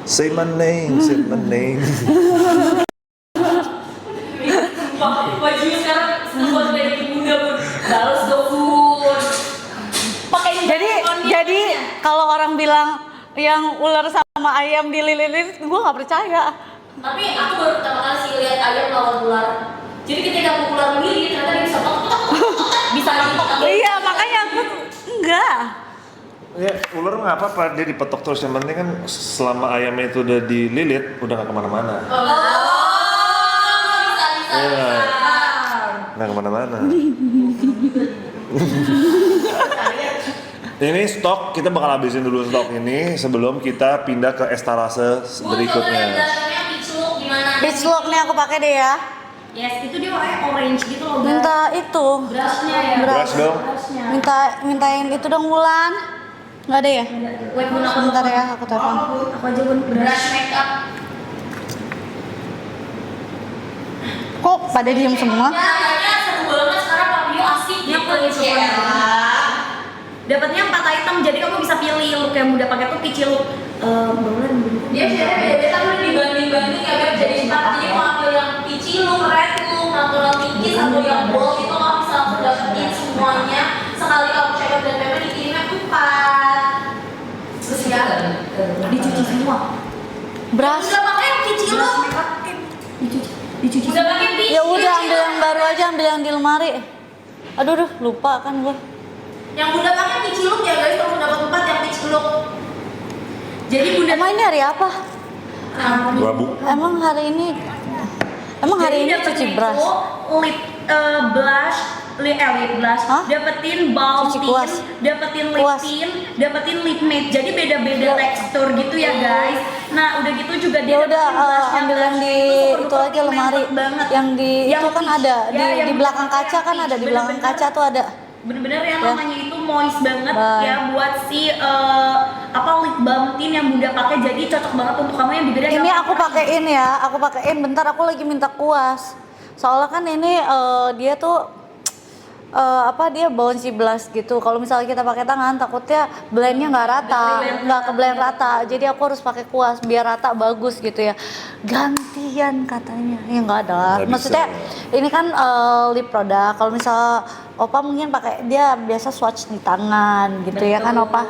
Say my name, say my name. Baju sekarang buat dari muda pun balas dong. Pakai Jadi kalau orang bilang yang ular sama ayam dililit, gue nggak percaya. Tapi aku baru pertama kali sih lihat ayam lawan ular. Jadi ketika aku ular melilit, ternyata dia bisa bisa nangkep. Iya, makanya aku enggak. Ya, ular nggak apa-apa, dia dipetok terus. Yang penting kan selama ayamnya itu udah dililit, udah nggak kemana-mana. Bisa. Iya. Nggak kemana-mana. Ini stok, kita bakal habisin dulu stok ini sebelum kita pindah ke estalase berikutnya. Beach look nih aku pakai deh ya. Yes, itu dia warnanya orange gitu loh. Minta itu. Brushnya ya. Brush dong. Mintain itu dong Wulan. Nggak ada ya? Wait, Bentar ya, aku telepon. Aku aja pun brush makeup. Kok pada diem semua? Ya, kayaknya seru banget sekarang Papio asik gitu ya. Dapatnya 4 item, jadi kamu bisa pilih look yang mudah pakai tuh kecil look. Dia beda-beda kan dibanding-banding ya Beb, jadi 4. Jadi mau ambil yang kecil look, red look, natural pinkies atau yang bold itu kamu bisa langsung dapetin semuanya. Sekali kamu check out dan memang dikirimnya 4. Terus ya, dicuci semua. Brush. Udah pakai yang kecil look. Dicuci. Udah pakai pinkies. Ya udah ambil yang baru aja, ambil yang di lemari. Aduh, lupa kan gue. Yang bunda pakai peach look ya guys, kalau dapat 4 yang peach look. Jadi bunda Emang ini hari apa? Rabu. Emang hari ini cuci brush. Lip blush, lip blush, Hah? dapetin balm Cuci tint, kuas. dapetin lip Kuas. tint, dapetin lip matte. Jadi beda-beda tekstur gitu ya guys. Nah, udah gitu juga dia Ya udah dapetin blushnya. ambil yang di Blushnya itu aja lemari. banget. Yang di Yang itu kan peach. ada Ya, yang di belakang bener-bener kaca kan yang ada di peach. belakang Bener-bener. kaca tuh ada. Bener-bener yang Ya. namanya itu moist banget Bye. ya buat si lip balm tint yang bunda pakai, jadi cocok banget untuk kamu yang bibirnya Ini gampang aku kering. pakein ya, aku pakein bentar aku lagi minta kuas. Soalnya kan ini dia tuh dia bouncy blush gitu. Kalau misalnya kita pakai tangan takutnya blendnya nggak rata, nggak ke blend rata. Jadi aku harus pakai kuas biar rata bagus gitu ya. Gantian katanya, ya nggak ada. Nggak Maksudnya bisa. ini kan lip produk. Kalau misalnya Opa mungkin pakai dia biasa swatch di tangan gitu ya kan Opa.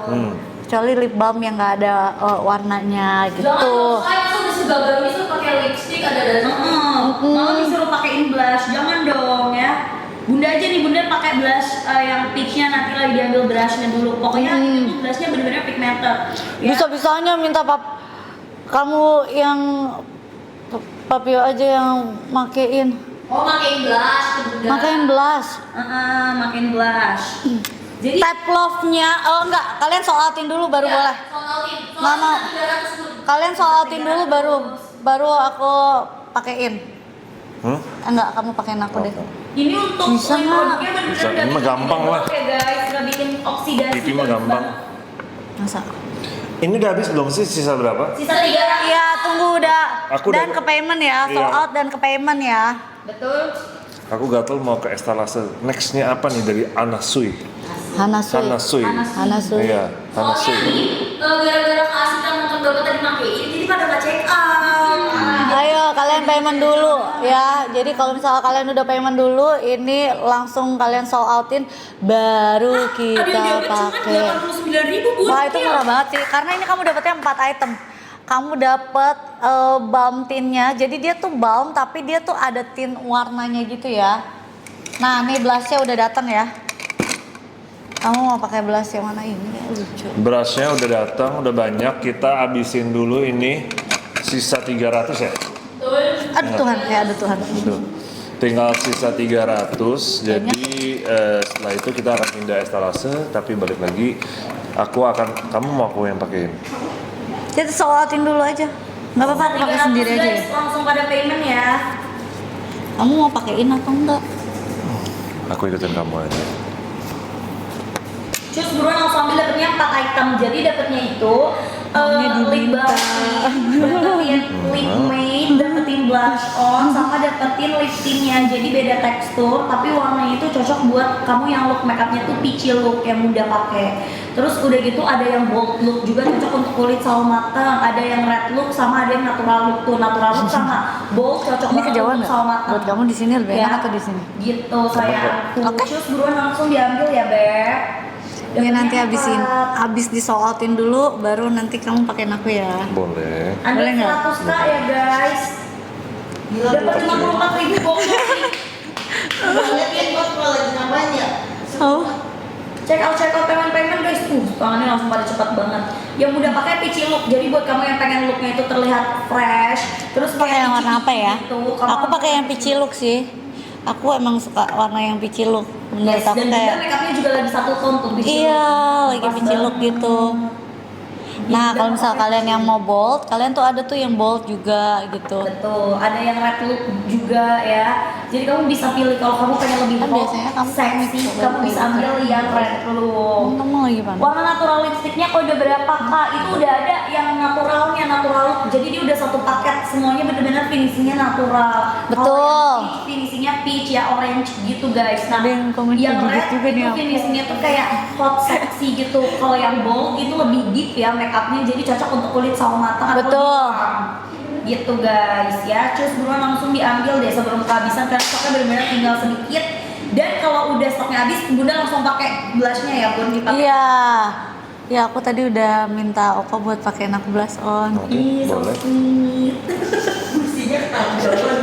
Kecuali lip balm yang nggak ada warnanya gitu. Jangan udah segagal itu pakai lipstick ada malah disuruh pakein blush, jangan dong ya. Bunda aja nih, bunda pakai blush yang peachnya, nanti lagi diambil brushnya dulu. Pokoknya ini tuh blushnya bener-bener pigmented. Ya. Bisa-bisanya minta kamu yang Papio aja yang makein. Oh, makein blush ke bunda. Makein blush. Makein blush. Jadi Type love-nya, enggak, kalian soal outin dulu baru boleh. Nggak mau. Kalian soal outin dulu baru aku pakein. Enggak, kamu pakein aku deh. ini untuk Bisa lip nggak? produknya bener-bener Bisa, nggak ini mah bikin gampang lah. ya guys, nggak bikin oksidasi. Pipi mah gampang. Masa? Ini udah habis belum sih? Sisa berapa? Sisa 3. Iya, tunggu udah. Aku dan udah- ke payment ya, sold Iya. out dan ke payment ya. Betul. Aku gatel mau ke estalase. Nextnya apa nih dari Anasui? Hanasui. Hanasui. Hanasui. Iya, Hanasui. Gara-gara keasikan motor bapak tadi makein, jadi pada nggak check out. Ayo kalian payment dulu ya. Jadi kalau misalnya kalian udah payment dulu, ini langsung kalian sold outin baru kita pakai. 89.000 Bu. Wah itu murah banget sih. Karena ini kamu dapetnya 4 item. Kamu dapet balm tintnya. Jadi dia tuh balm tapi dia tuh ada tint warnanya gitu ya. Nah nih blushnya udah datang ya. Kamu mau pakai blush yang mana ini? Lucu. Brushnya udah datang, udah banyak. Kita abisin dulu ini. Sisa 300 ya? Aduh Tuhan, ya aduh Tuhan. Tuh. Tinggal sisa 300. Jadi setelah itu kita akan pindah estalase. Tapi balik lagi, kamu mau aku yang pakein? Kita sold outin dulu aja. Nggak apa-apa, aku pakai sendiri aja ya. Langsung pada payment ya. Kamu mau pakein atau enggak? Aku ikutin kamu aja. Terus buruan langsung ambil dapetnya 4 item. Jadi dapetnya itu lip balm, dapetin lip matte, dapetin blush on sama dapetin lip tintnya. Jadi beda tekstur, tapi warnanya itu cocok buat kamu yang look makeupnya tuh peachy look yang mudah pakai. Terus udah gitu ada yang bold look juga cocok untuk kulit sawo matang, ada yang red look sama ada yang natural look tuh. Natural look sama bold cocok Ini banget kejauhan untuk nggak? sawo matang. Buat kamu di sini lebih Ya. enak atau di sini? Gitu sayang. Oke. Cus buruan langsung diambil ya, Beb. Ini nanti Dapetnya empat. habis disoutin dulu, baru nanti kamu pakein aku ya. Boleh. Anda Boleh nggak? 100 Kak ya guys. Dapat 54.000 box Lihat bos kalau lagi ngapain ya? Oh, check out payment guys. Tangannya langsung pada cepat banget. Yang mudah pakai peachy look. Jadi buat kamu yang pengen looknya itu terlihat fresh, terus pakai yang warna apa ya? gitu, kamu Aku pakai yang peachy look sih. Aku emang suka warna yang peachy look. Menurut Yes, aku dan juga kayak makeupnya juga lagi satu tone tuh peachy iya, look. lagi Pas peachy look banget. gitu. Nah, kalau misal kalian yang mau bold, kalian tuh ada tuh yang bold juga gitu. Betul, ada yang red look juga ya. Jadi kamu bisa pilih kalau kamu pengen lebih Kan hot, biasanya kamu sexy, coba kamu bisa pilih. ambil yang red look. Kamu lagi mana? Warna natural lipstiknya kok udah berapa Kak? Itu udah ada yang naturalnya natural look. Jadi dia udah satu paket semuanya bener-bener finishingnya natural. Betul. Kalau yang peach, finishingnya peach ya orange gitu guys. Nah, Ada yang komen yang kayak red gitu juga nih itu aku. finishingnya tuh kayak hot sexy gitu. Kalau yang bold itu lebih deep ya makeupnya. Jadi cocok untuk kulit sawo matang atau Betul. hitam. Gitu guys ya. Cus buruan langsung diambil deh sebelum kehabisan karena stoknya bener-bener tinggal sedikit. Dan kalau udah stoknya habis, Bunda langsung pakai blushnya ya Bun dipakai. Iya. Ya, aku tadi udah minta Opa buat pakein aku blush on. Oke, Ih, so boleh. sweet. Kursinya ketahuan.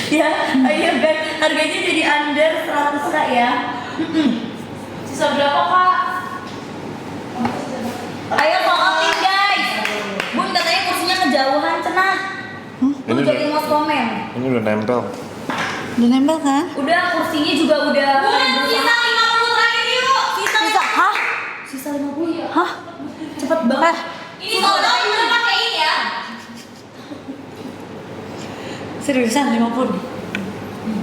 Ya, ayo guys, harganya jadi under 100 Kak ya. Sisa berapa Kak? Ayo soalin guys. Bun katanya kursinya kejauhan cenah. Ini Lu jadi udah- mau komen. Ini udah nempel. Udah nempel kan? Udah kursinya juga udah. Sisa 50 terakhir yuk. Bisa. Hah? Sisa 50 ya. Hah? Cepet banget. Eh, Ini soalnya udah pakein ya. seriusan 50?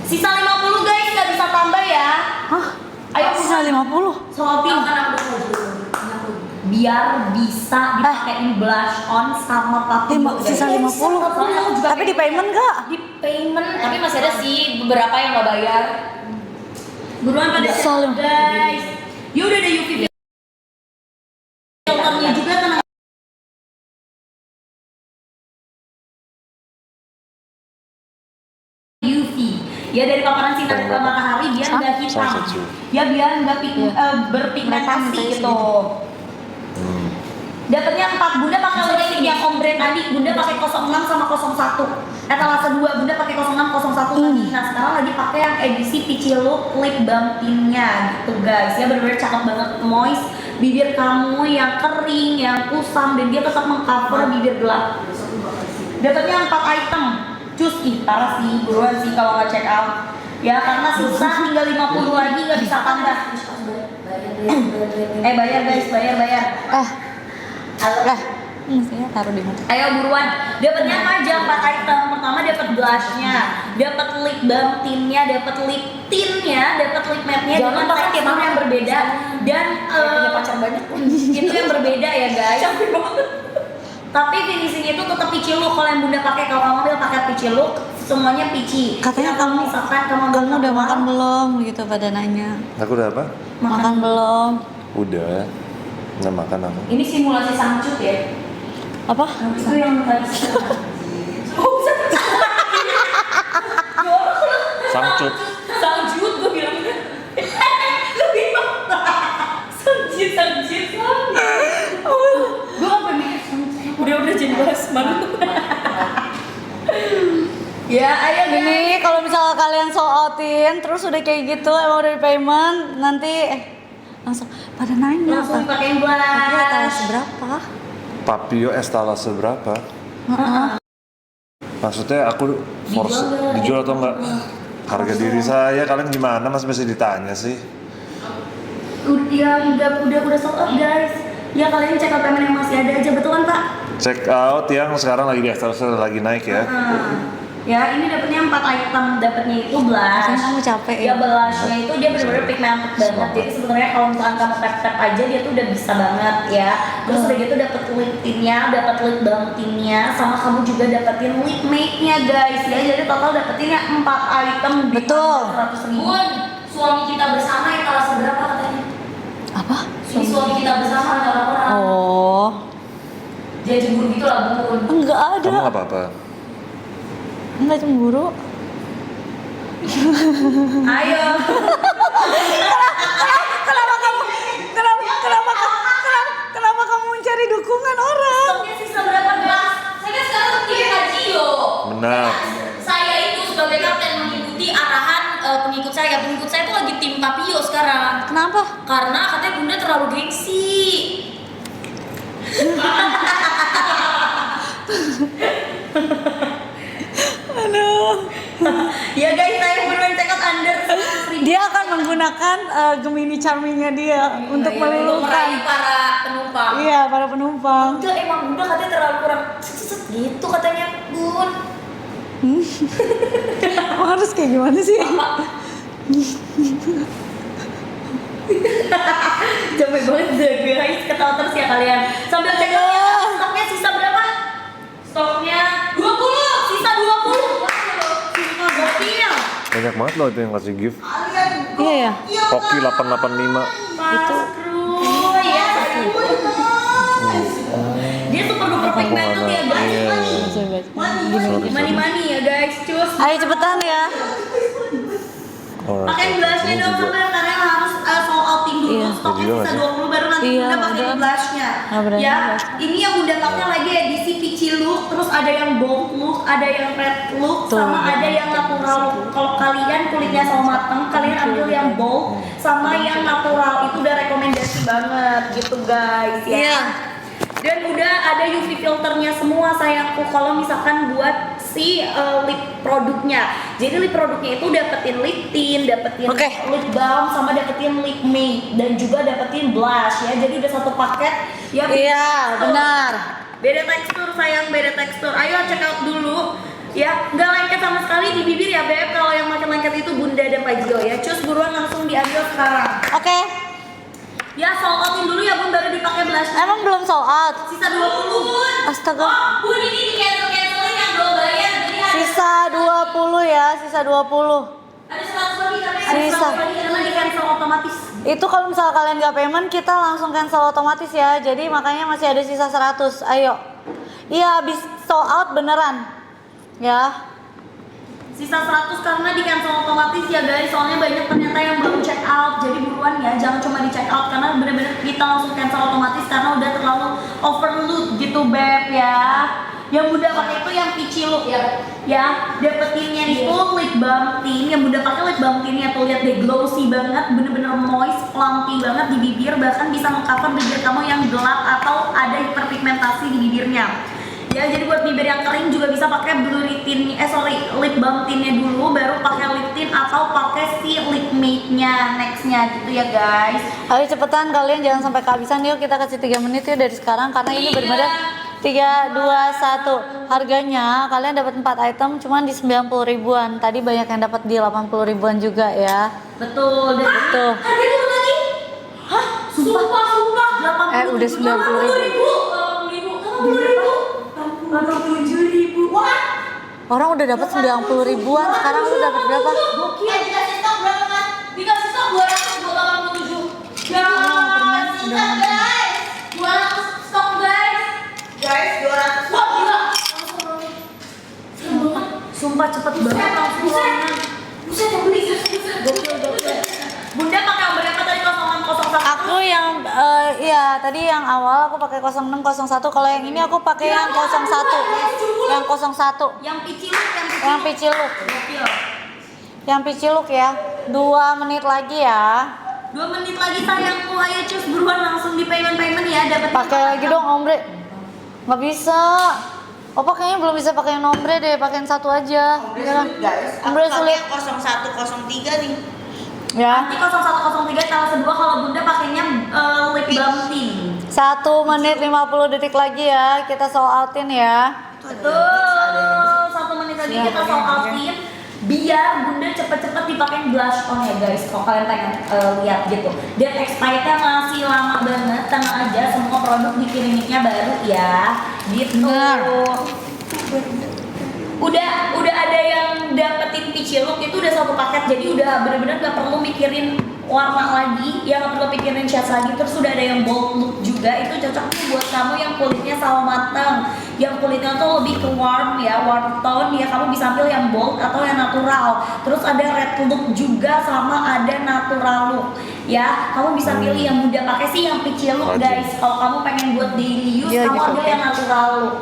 Sisa 50 guys, nggak bisa tambah ya. Hah? Ayo Sisa 50? Soalnya kan aku biar bisa dipakein blush on sama papi. Sisa 50? Tapi di payment gak? Di payment, tapi masih ada sih beberapa yang nggak bayar. Buruan pada Soalnya. guys. Ya udah ada UV filternya juga tenang. UV ya dari paparan sinar matahari biar nggak hitam Sunset UV. ya biar nggak berpigmentasi gitu. Dapatnya 4, Bunda pakai lipstick yang ombre tadi, Bunda pakai 06 sama 01. Etalase 2, Bunda pakai 06 01 tadi. Nah, sekarang lagi pakai yang edisi Peachy Look Lip Balm Tint-nya gitu guys. Ya bener-bener cakep banget, moist bibir kamu yang kering, yang kusam dan dia tetap mengcover bibir gelap. Dapatnya 4 item. Cus, parah sih, buruan sih kalau nggak check out. Ya karena susah, tinggal 50 lagi nggak bisa tambah. Bayar guys, bayar. Mestinya taruh di mana? Ayo buruan, dapatnya apa aja 4 item. Pertama dapat blushnya, dapat lip balm tintnya, dapat lip tintnya, dapat lip matte-nya dengan tekstur yang berbeda dan pacar banyak itu yang berbeda ya guys. Tapi finishing itu tetap peachy look kalau yang Bunda pakai. Kalau kamu ambil pakai peachy look, semuanya peachy. Katanya Jadi kamu- misalkan kamu ambil Kamu udah natural, makan belum? Gitu pada nanya. Aku udah apa? Makan belum? Udah. Nggak makan aku. Ini simulasi sangcut ya. Apa? Itu yang tadi. Sangcut. Sangjut gue bilangnya. Lebih sangjut. Gue apa mikir sangjut. Udah jadi bahas malu. Ya, ayo Ini kalau misalnya kalian sold outin terus udah kayak gitu emang udah di payment nanti langsung pada nanya langsung apa? pakein Tapi blush. etalase berapa? Papio estalase berapa? Maksudnya aku force dijual atau enggak? Harga diri saya kalian gimana masih ditanya sih? Ya udah sold out guys. Ya kalian cek out payment yang masih ada aja, betul kan Pak? Check out yang sekarang lagi di estalase lagi naik ya. Ya, ini dapatnya 4 item. Dapatnya itu blush. Kan kamu capek Ya, ya. blushnya itu dia benar-benar pigmented banget. Jadi sebenarnya kalau misalkan kamu tap-tap aja dia tuh udah bisa banget ya. Terus udah gitu dapet lip tintnya, dapet lip balm tintnya, sama kamu juga dapetin lip matte-nya guys ya. Jadi total dapetinnya 4 item di Betul. 100.000. Suami kita bersama yang kalah seberapa katanya? Apa? Ini suami kita bersama antara orang. Oh, Dia cemburu gitu lah bun. enggak ada. Kamu nggak apa-apa. Enggak cemburu. Ayo. Kenapa kamu mencari dukungan orang? Stoknya sisa berapa gelas? Saya kan sekarang tim Kajio. Benar. Saya itu sebagai kapten mengikuti arahan pengikut saya. Pengikut saya itu lagi tim Papio sekarang. Kenapa? Karena katanya bunda terlalu gengsi. Aduh. Ya guys, saya bermain cekat under. Dia akan menggunakan Gemini charmingnya dia untuk meraih meluluhkan. para penumpang. Iya, para penumpang. Enggak, emang bunda katanya terlalu kurang set gitu katanya bun. Emang harus kayak gimana sih? Capek banget deh guys, ketawa terus ya kalian. Sambil cek ya, stoknya sisa berapa? Stoknya 20, sisa 20. Gokil. Banyak banget loh itu yang kasih gift. Iya ya. Hoki 885. Itu kru ya. Dia super duper pigmented ya guys. Iya. Mani ya guys, cus. Ayo cepetan ya. Alright, Pakai blushnya ini dong juga. sampai karena harus sold outing dulu. Iya. Stoknya Ini juga sisa nggak 20 baru nanti Iya, bunda pakai udah. blushnya. Nggak berani Ya, blush. ini yang bunda pakai lagi edisi peachy look, terus ada yang bold look, ada yang red look, Tuh. sama ada yang natural look. Kalau kalian kulitnya sama mateng, kalian ambil yang bold sama yang natural. Itu udah rekomendasi banget gitu guys ya. Iya. Dan udah ada UV filternya semua sayangku kalau misalkan buat si lip produknya. Jadi lip produknya itu dapetin lip tint, dapetin Oke. lip balm, sama dapetin lip matte dan juga dapetin blush ya. Jadi udah satu paket ya. Iya, benar. Beda tekstur sayang, beda tekstur. Ayo check out dulu. Ya, nggak lengket sama sekali di bibir ya Beb. Kalau yang makin lengket itu Bunda dan Pajio ya. Cus buruan langsung diambil sekarang. Oke. Ya, sold outin dulu ya Bun, baru dipakai blush. Emang belum sold out? Sisa 20 Bun. Astaga. Oh, Bun ini di cancel-cancelin yang belum bayar. Jadi ada Sisa 20 ya, sisa 20. ada 100 lagi tapi ada Sisa. 100 lagi karena di cancel otomatis. Itu kalau misalnya kalian nggak payment, kita langsung cancel otomatis ya. Jadi makanya masih ada sisa 100. Ayo. Iya, habis sold out beneran. Ya. Sisa 100 karena di cancel otomatis ya guys. Soalnya banyak ternyata yang belum check out. Jadi buruan ya, jangan cuma di check out karena bener-bener kita langsung cancel otomatis karena udah terlalu overload gitu Beb ya. Yang Bunda pakai itu yang peachy look ya. Ya, dapetinnya itu lip balm tint. Yang Bunda pakai lip balm tintnya tuh lihat deh, glossy banget, bener-bener moist, plumpy banget di bibir, bahkan bisa mengcover bibir kamu yang gelap atau ada hiperpigmentasi di bibirnya. Ya, jadi buat bibir yang kering juga bisa pakai blurry tint, lip balm tintnya dulu, baru pakai lip tint atau pakai si lip matte-nya nextnya gitu ya guys. Ayo cepetan kalian jangan sampai kehabisan. Yuk kita kasih 3 menit yuk dari sekarang karena ini benar-benar 3, 2, 1. Harganya kalian dapat 4 item cuman di 90 ribuan. Tadi banyak yang dapat di 80 ribuan juga ya. Betul, dan Betul. harganya turun lagi? Hah? Sumpah. 80 Udah 90 ribu. 87 ribu. Wah, Orang udah dapat 90 ribuan, sekarang lu dapat berapa? gokil. Dikasih stok berapa kan? Dikasih stok 287. Ya, sisa guys. 200 stok guys. Guys, 200. Wah, gila. Sumpah cepet banget langsung ruangan. Buset, yang beli. Gokil. Bunda pakai yang berapa tadi 0601? Aku yang iya tadi yang awal aku pakai 0601. Kalau yang ini aku pakai yang 01. Yang 01. Yang peachy look, Yang peachy look. Gokil. Yang peachy look ya. 2 menit lagi ya. 2 menit lagi sayangku, ayo cus buruan langsung di payment ya, dapat. Pakai lagi dong ombre. Nggak bisa. Opa kayaknya belum bisa pakai yang ombre deh, pakai yang satu aja. Ombre Ya kan? sulit guys. Aku Ombre pakai sulit. yang 0103 nih. Ya. Nanti 0103 tanggal 2 kalau Bunda pakainya lip balm tint. 1 menit 50 detik lagi ya. Kita sold outin ya. Betul. 1 menit lagi lagi Ya, kita soal outin biar bunda cepet-cepet dipakein blush on ya guys. Kalau kalian pengen lihat gitu. Dan expirednya masih lama banget, tenang aja, semua produk dikiriminnya baru ya. Gitu. Benar. Udah ada yang dapetin peachy look itu udah satu paket, jadi udah bener-bener gak perlu mikirin warna lagi, ya gak perlu mikirin shades lagi. Terus udah ada yang bold look juga, itu cocok nih buat kamu yang kulitnya sawo matang, yang kulitnya tuh lebih ke warm ya, warm tone ya. Kamu bisa ambil yang bold atau yang natural. Terus ada red look juga sama ada natural look ya. Kamu bisa pilih yang mudah pakai sih yang peachy look guys. Kalau kamu pengen buat daily use, Iya, kamu di ambil yang natural look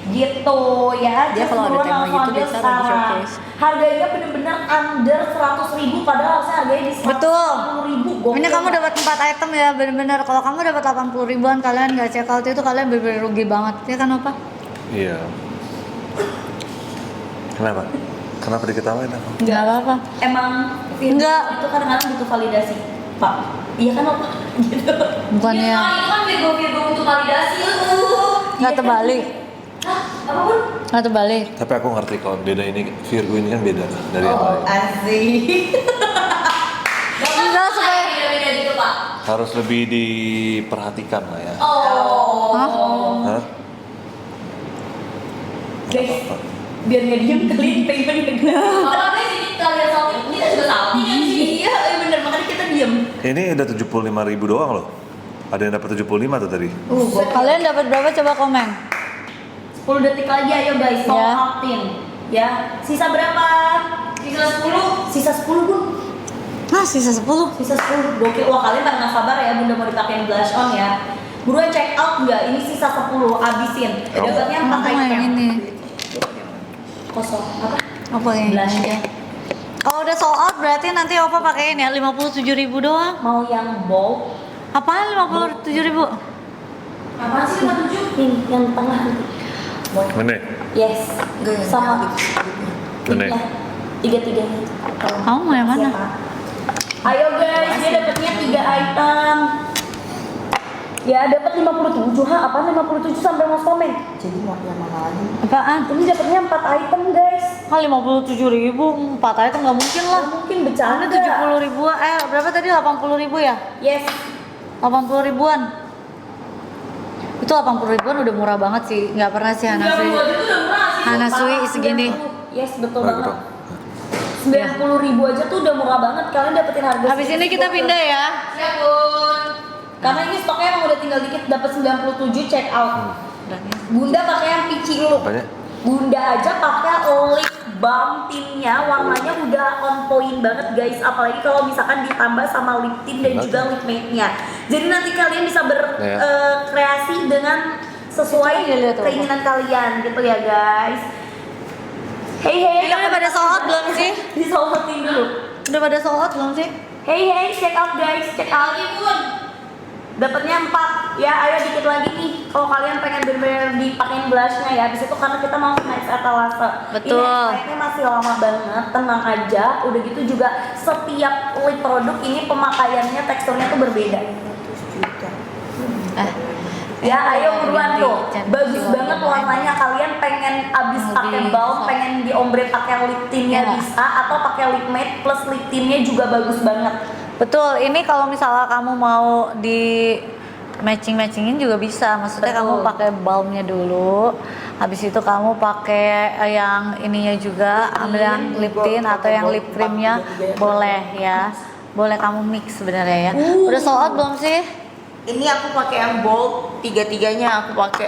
gitu ya. Dia kalau ada tema gitu ambil biasa lagi sekarang. showcase. Harganya bener-bener under 100.000 padahal harusnya harganya di 140.000. Betul. Gokil. Ini kamu dapat 4 item ya, bener-bener. Kalau kamu dapat 80 ribuan, kalian nggak check out itu kalian bener-bener rugi banget. Ya kan apa? Iya. Kenapa? Kenapa diketawain apa? Nggak apa-apa. Emang Enggak. itu kadang-kadang butuh validasi, Pak. Iya kan, Pak? Gitu. Bukannya- Itu kan Virgo untuk validasi. Nggak terbalik. Hah? Apapun? Nggak terbalik. Tapi aku ngerti kalau beda ini, Virgo ini kan beda dari yang lain. Asik. Enggak, supaya beda-beda gitu, Pak. Harus lebih diperhatikan lah ya. Oh. Hah? Guys, biar nggak diem kali payment nggak. Apa sih kalian salty? Kita juga salty kan sih? Iya, bener, makanya kita diem. Ini udah 75.000 doang loh. Ada yang dapat 75 tuh tadi. kalian dapat berapa coba komen? 10 detik lagi ayo guys, mau Ya. outin ya. Sisa berapa? Sisa 10. Sisa 10 Bun. Nah, sisa 10. Sisa 10. Gokil. Wah, kalian pada nggak sabar ya bunda mau dipakein blush on ya. Buruan check out nggak? Ini sisa 10, abisin. Oh. Dapatnya 4 Apa yang item. ini? Kosong. Apa? Apa yang Blush ini? ya. Kalau udah sold out berarti nanti Opa pakein ya 57 ribu doang. Mau yang bold? Apaan 57 ribu? Apa sih 57? Ini yang tengah. Mana? Yes. Sama. Mana? Ya, tiga-tiganya. Kamu mau yang mana? Siapa? Ayo guys, dia dapatnya 3 item. Ya, dapat 57. Ha, apaan 57 sampai mas komen? Jadi mau yang mana lagi? Apaan? Ini dapatnya 4 item, guys. Kan 57 ribu, 4 item nggak mungkin lah. Nggak mungkin bercanda. 70 ribu, berapa tadi? 80 ribu ya? Yes. 80 ribuan. Itu 80 ribuan udah murah banget sih. Nggak pernah sih Hanasui. Hanasui segini. Yes, betul Murah, banget. betul. 90.000 aja tuh udah murah banget. Kalian dapetin harga. Habis ini kita pindah ya. Siap, Bun. Karena ini stoknya emang udah tinggal dikit, dapat 97 check out. Bunda pakai yang peachy look. Apanya? Bunda aja pakai lip balm tintnya, warnanya udah on point banget guys. Apalagi kalau misalkan ditambah sama lip tint dan juga lip matte-nya. Jadi nanti kalian bisa berkreasi dengan sesuai keinginan kalian gitu ya guys. Hey, Ini udah pada sold out belum sih? Di sold outin dulu. Udah pada sold out belum sih? Hey, check out guys, check out. Dapatnya 4 ya, ayo dikit lagi nih. Kalau kalian pengen bener-bener dipakein blushnya ya, habis itu karena kita mau next etalase. Betul. Ini expirednya masih lama banget, tenang aja. Udah gitu juga setiap lip produk ini pemakaiannya teksturnya tuh berbeda. Ya, ayo buruan tuh. Bagus banget warnanya. Kalian pengen abis pakai balm, pengen diombre pakai lip tintnya Ya. bisa, atau pakai lip matte plus lip tintnya juga bagus banget. Betul, ini kalau misalnya kamu mau di matching-matchingin juga bisa. Maksudnya Betul. kamu pakai balmnya dulu, habis itu kamu pakai yang ininya juga, ambil yang lip tint atau yang lip creamnya boleh ya. Boleh kamu mix sebenarnya ya. Udah sold out belum sih? Ini aku pakai yang bold, tiga-tiganya aku pakai.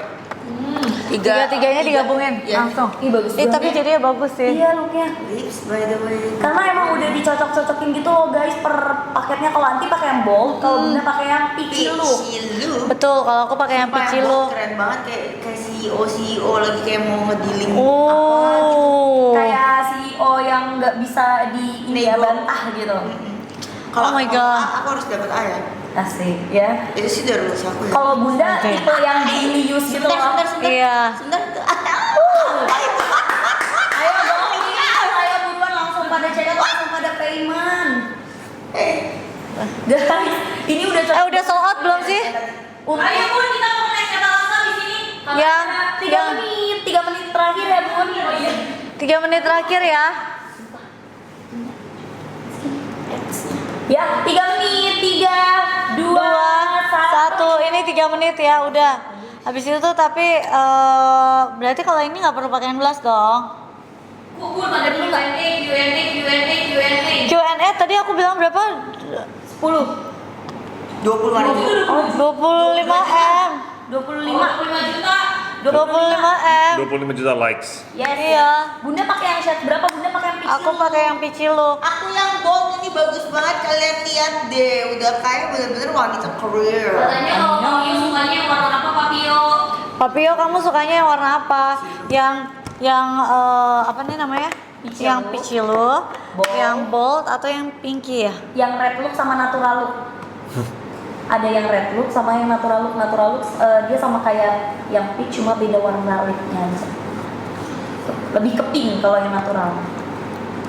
Tiga-tiganya digabungin Iya. langsung. Ih, bagus banget. Tapi jadinya bagus sih. Iya looknya. Lips by the way. Karena emang udah dicocok-cocokin gitu loh guys per paketnya. Kalau Anti pakai yang bold, kalau Bunda pakai yang peachy look. Peachy. Betul, kalau aku pakai yang peachy look. Keren banget kayak CEO lagi kayak mau ngedealing Oh. Kayak CEO yang nggak bisa di ini ya, Nego. bantah gitu. Oh my God. Aku harus dapat A ya. Asik ya. Itu sih dari rules aku ya. Kalau Bunda Oke. tipe yang daily use gitu loh. Iya. Sebentar itu. Ayo dong, ayo buruan langsung pada check out, langsung pada payment. Guys, ini udah Udah sold out belum sih? Ayo Bun, kita mau naik etalase di sini. Yang- 3 menit terakhir ya Bun. 3 menit terakhir ya. Ya, 3 menit, 3, 2, 1. Ini 3 menit ya, udah. Habis itu tuh tapi berarti kalau ini nggak perlu pakai blush dong. Kubur ada Q&A. Q&A tadi aku bilang berapa? 10. 20 Oh, 25M. 25 juta. 25M. 25 juta likes. Yes. Iya. Bunda pakai yang shade berapa? Bunda pakai yang peach. Aku pakai yang peachy look. Aku yang gold ini bagus banget, kalian lihat deh. Udah kayak bener-bener wanita career. Katanya kalau Papio sukanya yang warna apa, Papio? Papio, kamu sukanya yang warna apa? Yang apa nih namanya? Peachy Yang look. peachy look, Bold. yang bold atau yang pinky ya? Yang red look sama natural look. Ada yang red look sama yang natural look. Natural look dia sama kayak yang peach cuma beda warna lipnya aja. Lebih ke pink kalau yang natural.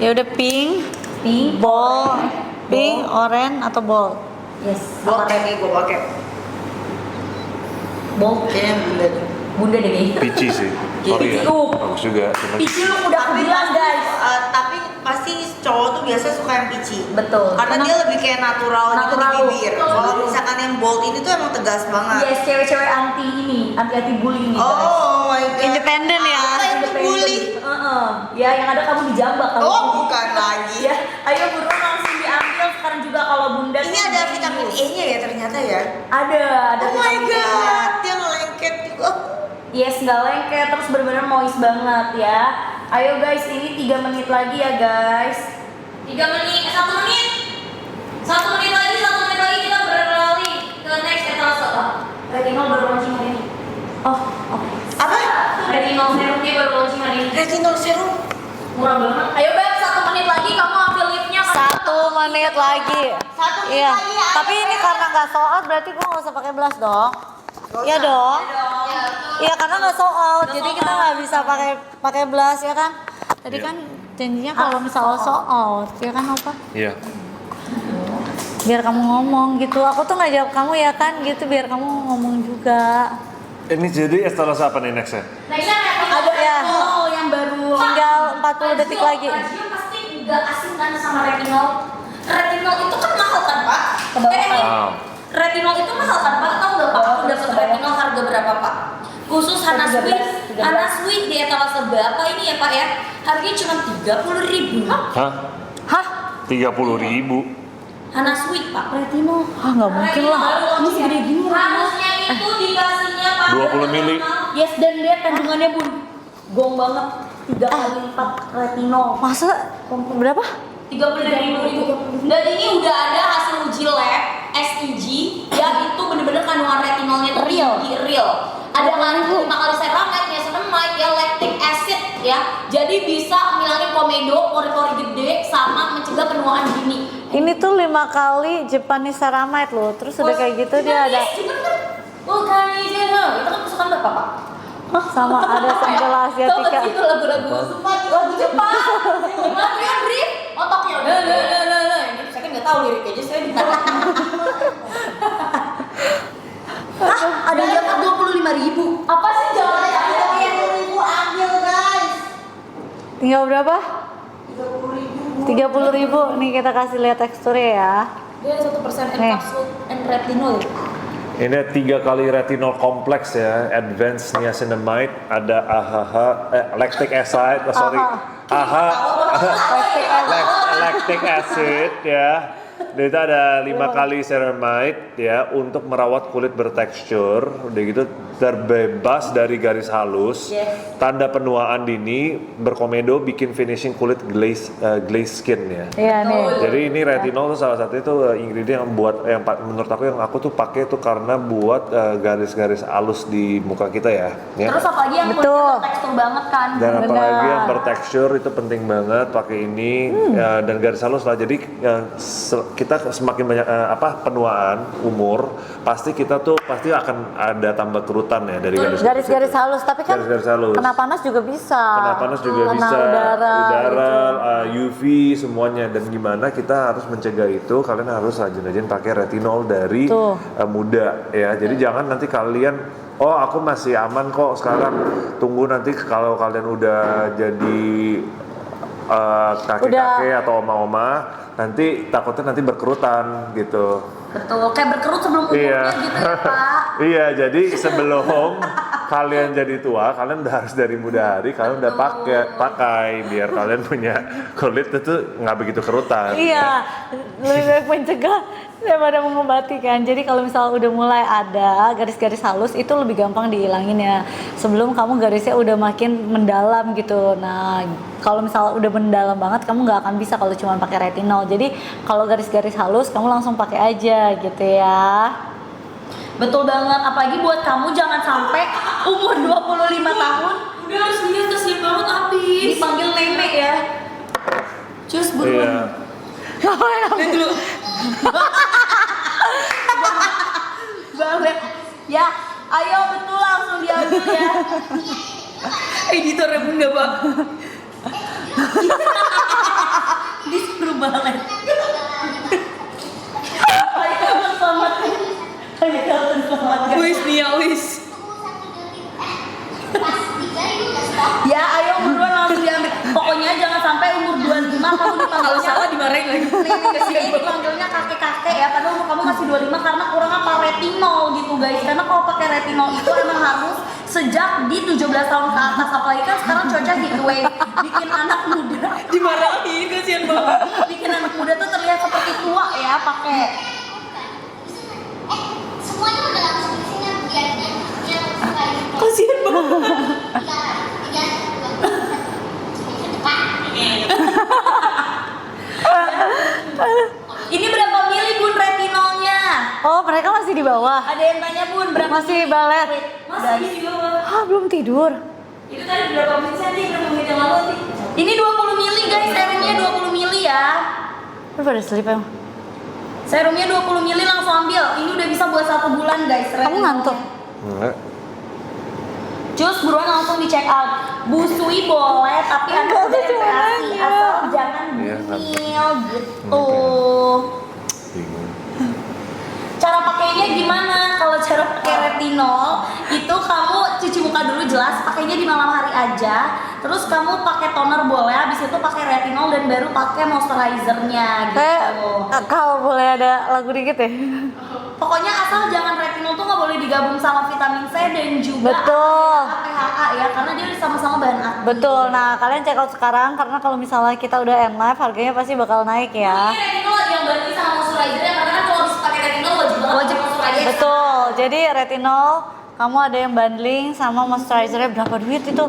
Ya udah pink, Pink, bold, pink, bold. orange atau bold. Yes. Gold Sama kayaknya gue pakai. bold. Kayaknya bunda deh. Bunda deh kayaknya. Peachy sih. Sorry ya. Bagus juga. Cuman Peachy look udah aku bilang guys. Tapi pasti cowok tuh biasa suka yang peachy. Betul. Karena dia lebih kayak natural gitu di Natural. bibir. Kalau misalkan yang bold ini tuh emang tegas banget. Yes, cewek-cewek anti bullying nih guys. Oh my god. Independen ya. Apa itu bully? Ya yang ada kamu dijambak kamu. Oh bukan lagi. Ya, ayo buruan langsung diambil sekarang juga kalau bunda. Ini ada vitamin E-nya ya ternyata ya. Ada Oh my vitamin E-nya. god, dia ngelengket juga. Yes, nggak lengket terus benar-benar moist banget ya. Ayo guys, ini 3 menit lagi ya guys. 3 menit, 1 menit. 1 menit lagi kita beralih ke next etalase. Retinol baru launching hari ini. Oh, oke. Apa? Retinol serumnya baru launching hari ini. Retinol serum. Murah banget. Ayo Beb, 1 menit lagi kamu ambil lipnya. 1 menit lagi. 1 menit Iya. lagi ya. Tapi ini karena nggak sold out berarti gua nggak usah pakai blush dong. Iya dong. Iya karena nggak sold out, jadi kita nggak bisa pakai blush ya kan. Tadi Iya. kan janjinya kalau misalnya sold out, ya kan apa? iya. Biar kamu ngomong gitu. Aku tuh nggak jawab kamu ya kan gitu, biar kamu ngomong juga. Ini jadi estalase apa nih nextnya? Nextnya ada Ya. retinol yang baru. Tinggal 40 detik lagi. Rajio pasti nggak asing kan sama retinol. Retinol itu kan mahal kan Pak? Wow. Retinol itu mahal kan Pak? Tahu nggak Pak? Aku dapat retinol harga berapa Pak? Khusus Hana Sweet di etalase Bapak ini ya Pak ya. Harganya cuma 30.000. Hah? Hah? 30.000. Hana Sweet Pak. Retinol? Ah nggak mungkin lah. Ini segede gini. Harusnya itu dikasihnya Pak. 20 mili. Yes, dan lihat kandungannya Bun. Gong banget. 3 kali lipat retinol. Masa berapa? 35.000. Dan ini udah ada hasil uji lab SEG yang itu bener-bener kandungan retinolnya itu real. Ada kali 5 kali ceramide, niacinamide, ya lactic acid ya. Jadi bisa ngilangin komedo, pori-pori gede sama mencegah penuaan dini. Ini tuh 5 kali Japanese ceramide loh. Terus udah kayak gitu dia ada Bukan itu kan kesukaan Bapak Pak. sama ada sambal Tahu asiatica. nggak sih itu lagu-lagu lagu Jepang? Gimana ya Drip? Otaknya lah. Ini saya kan nggak tahu liriknya aja saya ditanya. Hah? Ada yang 25.000. Apa sih jawabannya? 30.000 ambil guys. Tinggal berapa? 30.000. 30.000. Nih kita kasih lihat teksturnya ya. Dia ada 1% Nih. encapsulated and retinol. Ini 3 kali retinol kompleks ya, advanced niacinamide, ada lactic acid, lactic acid ya. Dan itu ada 5 kali ceramide ya untuk merawat kulit bertekstur, udah gitu terbebas dari garis halus, Yes. tanda penuaan dini, berkomedo, bikin finishing kulit glaze skin ya. Iya nih. Jadi ini retinol tuh salah satu itu ingredient yang buat menurut aku yang aku tuh pakai tuh karena buat garis-garis halus di muka kita ya. Terus apalagi yang Betul. kulitnya tekstur banget kan? Dan apalagi Benar. yang bertekstur itu penting banget pakai ini dan garis halus lah. Jadi kita semakin banyak penuaan umur pasti kita tuh pasti akan ada tambah kerutan ya dari Garis-garis halus, tapi kan Garis-garis halus. kena panas juga bisa. Kena panas juga Kena bisa, udara, UV semuanya, dan gimana kita harus mencegah itu? Kalian harus rajin-rajin pakai retinol dari Tuh. muda ya. Jadi jangan nanti kalian Oh, aku masih aman kok sekarang. Tunggu nanti kalau kalian udah jadi kakek-kakek atau oma-oma, nanti takutnya nanti berkerutan gitu. Betul, kayak berkerut sebelum umurnya gitu ya Pak. Iya, jadi sebelum kalian jadi tua, kalian udah harus dari muda hari kalian udah pakai biar kalian punya kulit itu nggak begitu kerutan. Iya, lebih baik mencegah daripada mengobati kan. Jadi kalau misalnya udah mulai ada garis-garis halus itu lebih gampang dihilangin ya. Sebelum kamu garisnya udah makin mendalam gitu. Nah, kalau misalnya udah mendalam banget kamu nggak akan bisa kalau cuma pakai retinol. Jadi kalau garis-garis halus kamu langsung pakai aja gitu ya. Betul banget, apalagi buat kamu jangan sampai umur 25 tahun udah harus lihat kesian banget habis dipanggil nenek ya. Cus buruan. Iya. Dulu. Banget. Ya, ayo betul langsung diambil ya. Editornya Bunda, Pak. Disuruh banget. Ayo selamatkan. Wis nih ya wis. Ya ayo buruan langsung diambil. Pokoknya jangan sampai umur 25 kamu dipanggilnya salah dimarahin lagi. Nenek dipanggilnya kakek-kakek ya. Padahal umur kamu masih 25 karena kurang apa retinol gitu guys. Karena kalau pakai retinol itu emang harus sejak di 17 tahun ke atas. Apalagi kan sekarang cuaca heatwave. Bikin anak muda dimarahin kasihan banget. Bikin anak muda tuh terlihat seperti tua ya pakai. Semuanya udah langsung di sini biar Kasihan banget. Ini berapa mili Bun retinolnya? Oh, mereka masih di bawah. Ada yang tanya Bun berapa? Masih balet. Masih di bawah. Ah, belum tidur. Itu tadi berapa menit sih? Berapa menit yang lalu sih? Ini 20 mili guys, serumnya 20 mili ya. Lu pada sleep emang? Serumnya 20 mili langsung ambil. Ini udah bisa buat 1 bulan guys. Kamu ngantuk? Enggak. Cus buruan langsung di check out. Busui boleh tapi Anda Enggak, udah aku cuma MPASI nanya. asal jangan Iya, bumil gitu. Bingung. Cara pakainya gimana? Kalau cara pakai retinol itu kamu cuci muka dulu jelas, pakainya di malam hari aja. Terus kamu pakai toner boleh, habis itu pakai retinol dan baru pakai moisturizernya gitu. Kalau boleh ada lagu dikit ya? Pokoknya asal jangan retinol tuh nggak boleh digabung sama vitamin C dan juga Betul. PHA ya, karena dia sama-sama bahan aktif. Betul. Nah, kalian check out sekarang karena kalau misalnya kita udah end live harganya pasti bakal naik ya. Ini retinol ada yang ganti sama moisturizer ya, karena kan kalau habis pakai retinol wajib moisturizer. Betul. Jadi retinol kamu ada yang bundling sama moisturizernya berapa duit itu?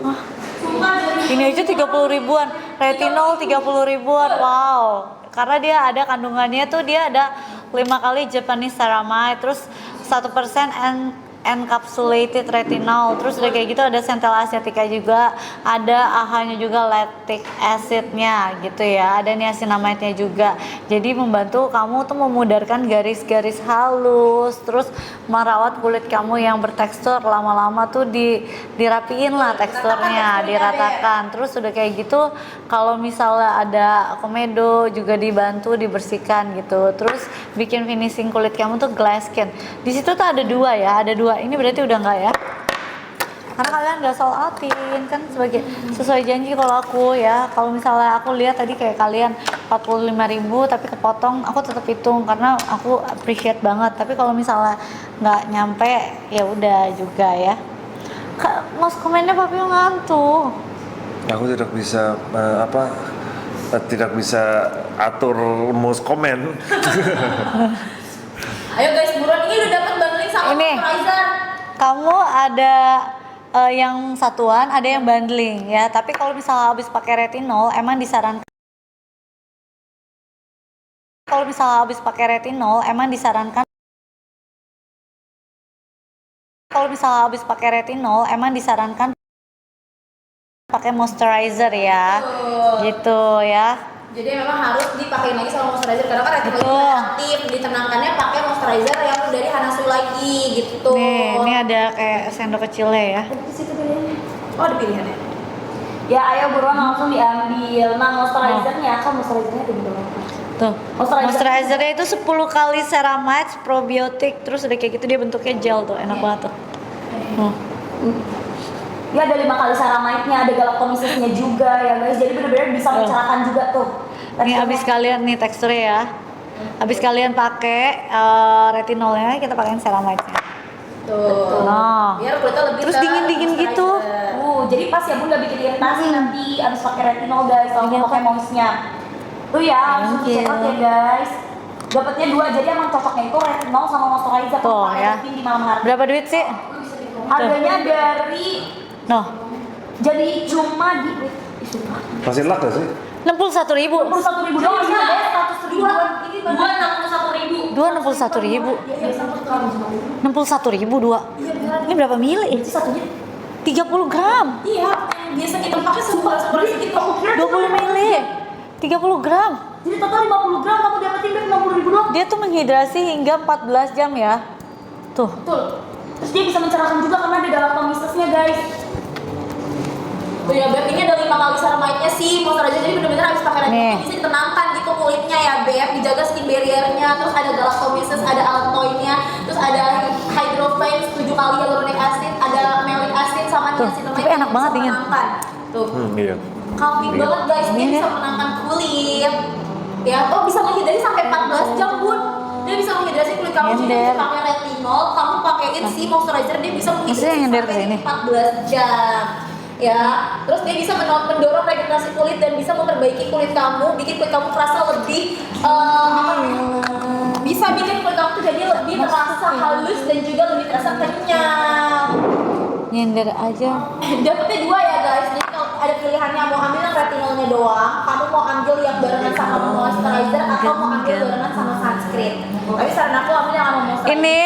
Hah, Sumpah jadi ini aja 30 ribuan. Retinol 30 ribuan. Wow. Karena dia ada kandungannya tuh dia ada 5 kali Japanese ceramide, terus 1% encapsulated retinol, terus udah kayak gitu ada central asiatica juga, ada AHA-nya juga, lactic acid-nya gitu ya, ada niacinamide-nya juga. Jadi membantu kamu tuh memudarkan garis-garis halus, terus merawat kulit kamu yang bertekstur, lama-lama tuh dirapiin lah teksturnya, diratakan. Terus udah kayak gitu kalau misalnya ada komedo juga dibantu dibersihkan gitu. Terus bikin finishing kulit kamu tuh glass skin. Di situ tuh ada 2 ya, ada 2. Ini berarti udah enggak ya? Karena kalian nggak sold outin kan sesuai janji kalau aku ya. Kalau misalnya aku lihat tadi kayak kalian 45.000 tapi kepotong, aku tetap hitung karena aku appreciate banget. Tapi kalau misalnya nggak nyampe ya udah juga ya. Mas komennya papi ngantuk. Aku tidak bisa tidak bisa atur mus komen. ayo guys buruan, ini udah dapat bundling sama Ini. moisturizer. Kamu ada yang satuan, ada yang bundling ya. Tapi kalau misalnya habis pakai retinol, emang disarankan. Kalau misalnya habis pakai retinol, emang disarankan. Kalau misalnya habis pakai retinol, emang disarankan pakai moisturizer ya. Gitu ya. Jadi memang harus dipakai lagi sama moisturizer karena kan retinol Betul. itu aktif. Ditenangkannya pakai moisturizer yang dari Hanasu lagi gitu. Nih, ini ada kayak sendok kecilnya ya. Di situ pilihannya. Oh, ada pilihannya. Ya, ayo buruan langsung diambil. Nah, moisturizernya kan moisturizernya ada di bawah. Tuh, moisturizernya itu 10 kali ceramide, probiotik, terus udah kayak gitu dia bentuknya gel tuh, enak banget tuh. Dia ada 5 kali ceramide-nya, ada galactomyces-nya juga ya guys. Jadi benar-benar bisa mencerahkan juga tuh. Nih abis kalian nih teksturnya ya. Abis kalian pakai retinolnya, kita pakein ceramide-nya. Tuh. Nah. Biar kulitnya lebih Terus dingin-dingin gitu. Jadi pas ya Bun nggak bikin iritasi nanti abis pakai retinol guys, kalau mau pakai moistnya. Tuh ya, langsung dicetak ya guys. Dapatnya 2, jadi emang cocoknya itu retinol sama moisturizer. Tuh ya. Di malam hari. Berapa duit sih? Harganya dari Noh, jadi cuma di Masih luck gak sih? 61.000. 61.000 doang sih, ada 100 ribuan. Ini 61.000. Dua 61.000. 61.000 dua. Ini berapa mili? Itu satunya 30 gram. iya, yang biasa kita pakai sebulan segitu. 20 mili. 30 gram. Jadi total 50 gram kamu dapetin dari 50.000 doang. Dia tuh menghidrasi hingga 14 jam ya. Tuh. Betul. Terus dia bisa mencerahkan juga karena ada galactomyces-nya guys. Tuh ya, Beb, ini ada 5 kali ceramide-nya sih, moisturizer, jadi bener-bener habis pakai retinol bisa ditenangkan gitu kulitnya ya Beb, dijaga skin barrier-nya, terus ada galactomyces, ada allantoin-nya, terus ada hydrophane 7 kali hyaluronic acid, ada malic acid sama niacinamide. Tapi enak banget dingin. Tuh. Iya. Calming banget guys, dia bisa menenangkan kulit. Ya, bisa menghindari sampai 14 jam Bun. Dia bisa menghidrasi kulit kamu jadi pakai retinol, kamu pakein si moisturizer dia bisa menghidrasi sampai 14 jam. Ya, terus dia bisa mendorong regenerasi kulit dan bisa memperbaiki kulit kamu, bikin kulit kamu terasa lebih bisa bikin kulit kamu tuh jadi lebih terasa halus dan juga lebih terasa kenyang. Nyender aja. Dapetnya 2 ya guys, jadi kalau ada pilihannya mau ambil yang retinolnya doang, kamu mau ambil yang barengan sama moisturizer atau mau ambil barengan sama sunscreen. Tapi saran aku ambil yang sama moisturizer. Ini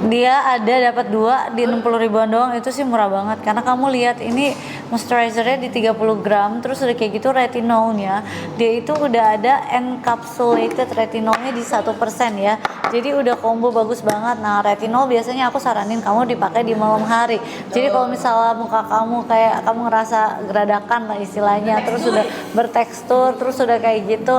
dia ada dapat 2 di 60 ribuan doang, itu sih murah banget karena kamu lihat ini moisturizernya di 30 gram terus udah kayak gitu retinolnya dia itu udah ada encapsulated retinolnya di 1% ya, jadi udah combo bagus banget. Nah retinol biasanya aku saranin kamu dipakai di malam hari, jadi kalau misalnya muka kamu kayak kamu ngerasa geradakan lah istilahnya, terus udah bertekstur, terus udah kayak gitu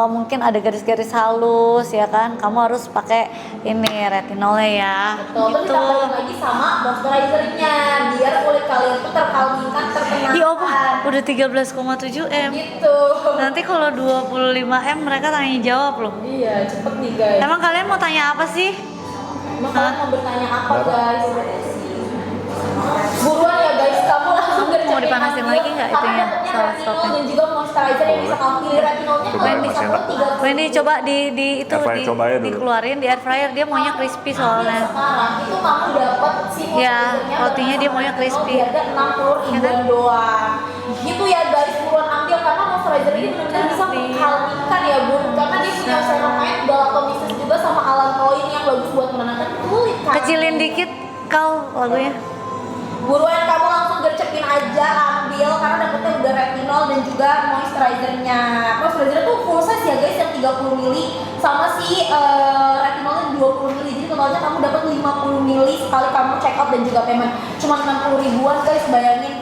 mungkin ada garis-garis halus ya kan, kamu harus pakai ini retinolnya ya. Betul, terus ditambahin lagi sama moisturizernya biar kulit kalian tuh terkalmingkan, tertenangkan. Iya udah 13,7 M. Gitu. Nanti kalau 25 M mereka tanya jawab loh. Iya, cepet nih guys. Emang kalian mau tanya apa sih? Emang kalian mau bertanya apa guys? Buruan ya guys, kamu langsung Mau dipanasin lagi nggak itunya? Salah stopnya. dan juga moisturizer yang bisa kamu pilih retinolnya kalau Wendy, bisa tuh 30. Wendy coba di itu Air fryer, coba aja dulu. dikeluarin di air fryer, dia maunya crispy soalnya. Sekarang itu kamu dapat si Ya, moisturizernya rotinya dia maunya crispy. Harga 60 ribuan doang. Gitu ya guys, buruan ambil karena moisturizer ini benar-benar bisa mengkalmingkan ya Bun, karena dia punya ceramide, galactomyces juga sama allantoin yang bagus buat menenangkan kulit kan. Kecilin dikit kau lagunya. Buruan kamu langsung gercepin aja, ambil karena dapetnya udah retinol dan juga moisturizernya. Moisturizer tuh full size ya guys, yang 30 ml sama si retinolnya 20 ml. Jadi totalnya kamu dapat 50 ml sekali kamu check out dan juga payment. Cuma 60 ribuan guys, bayangin.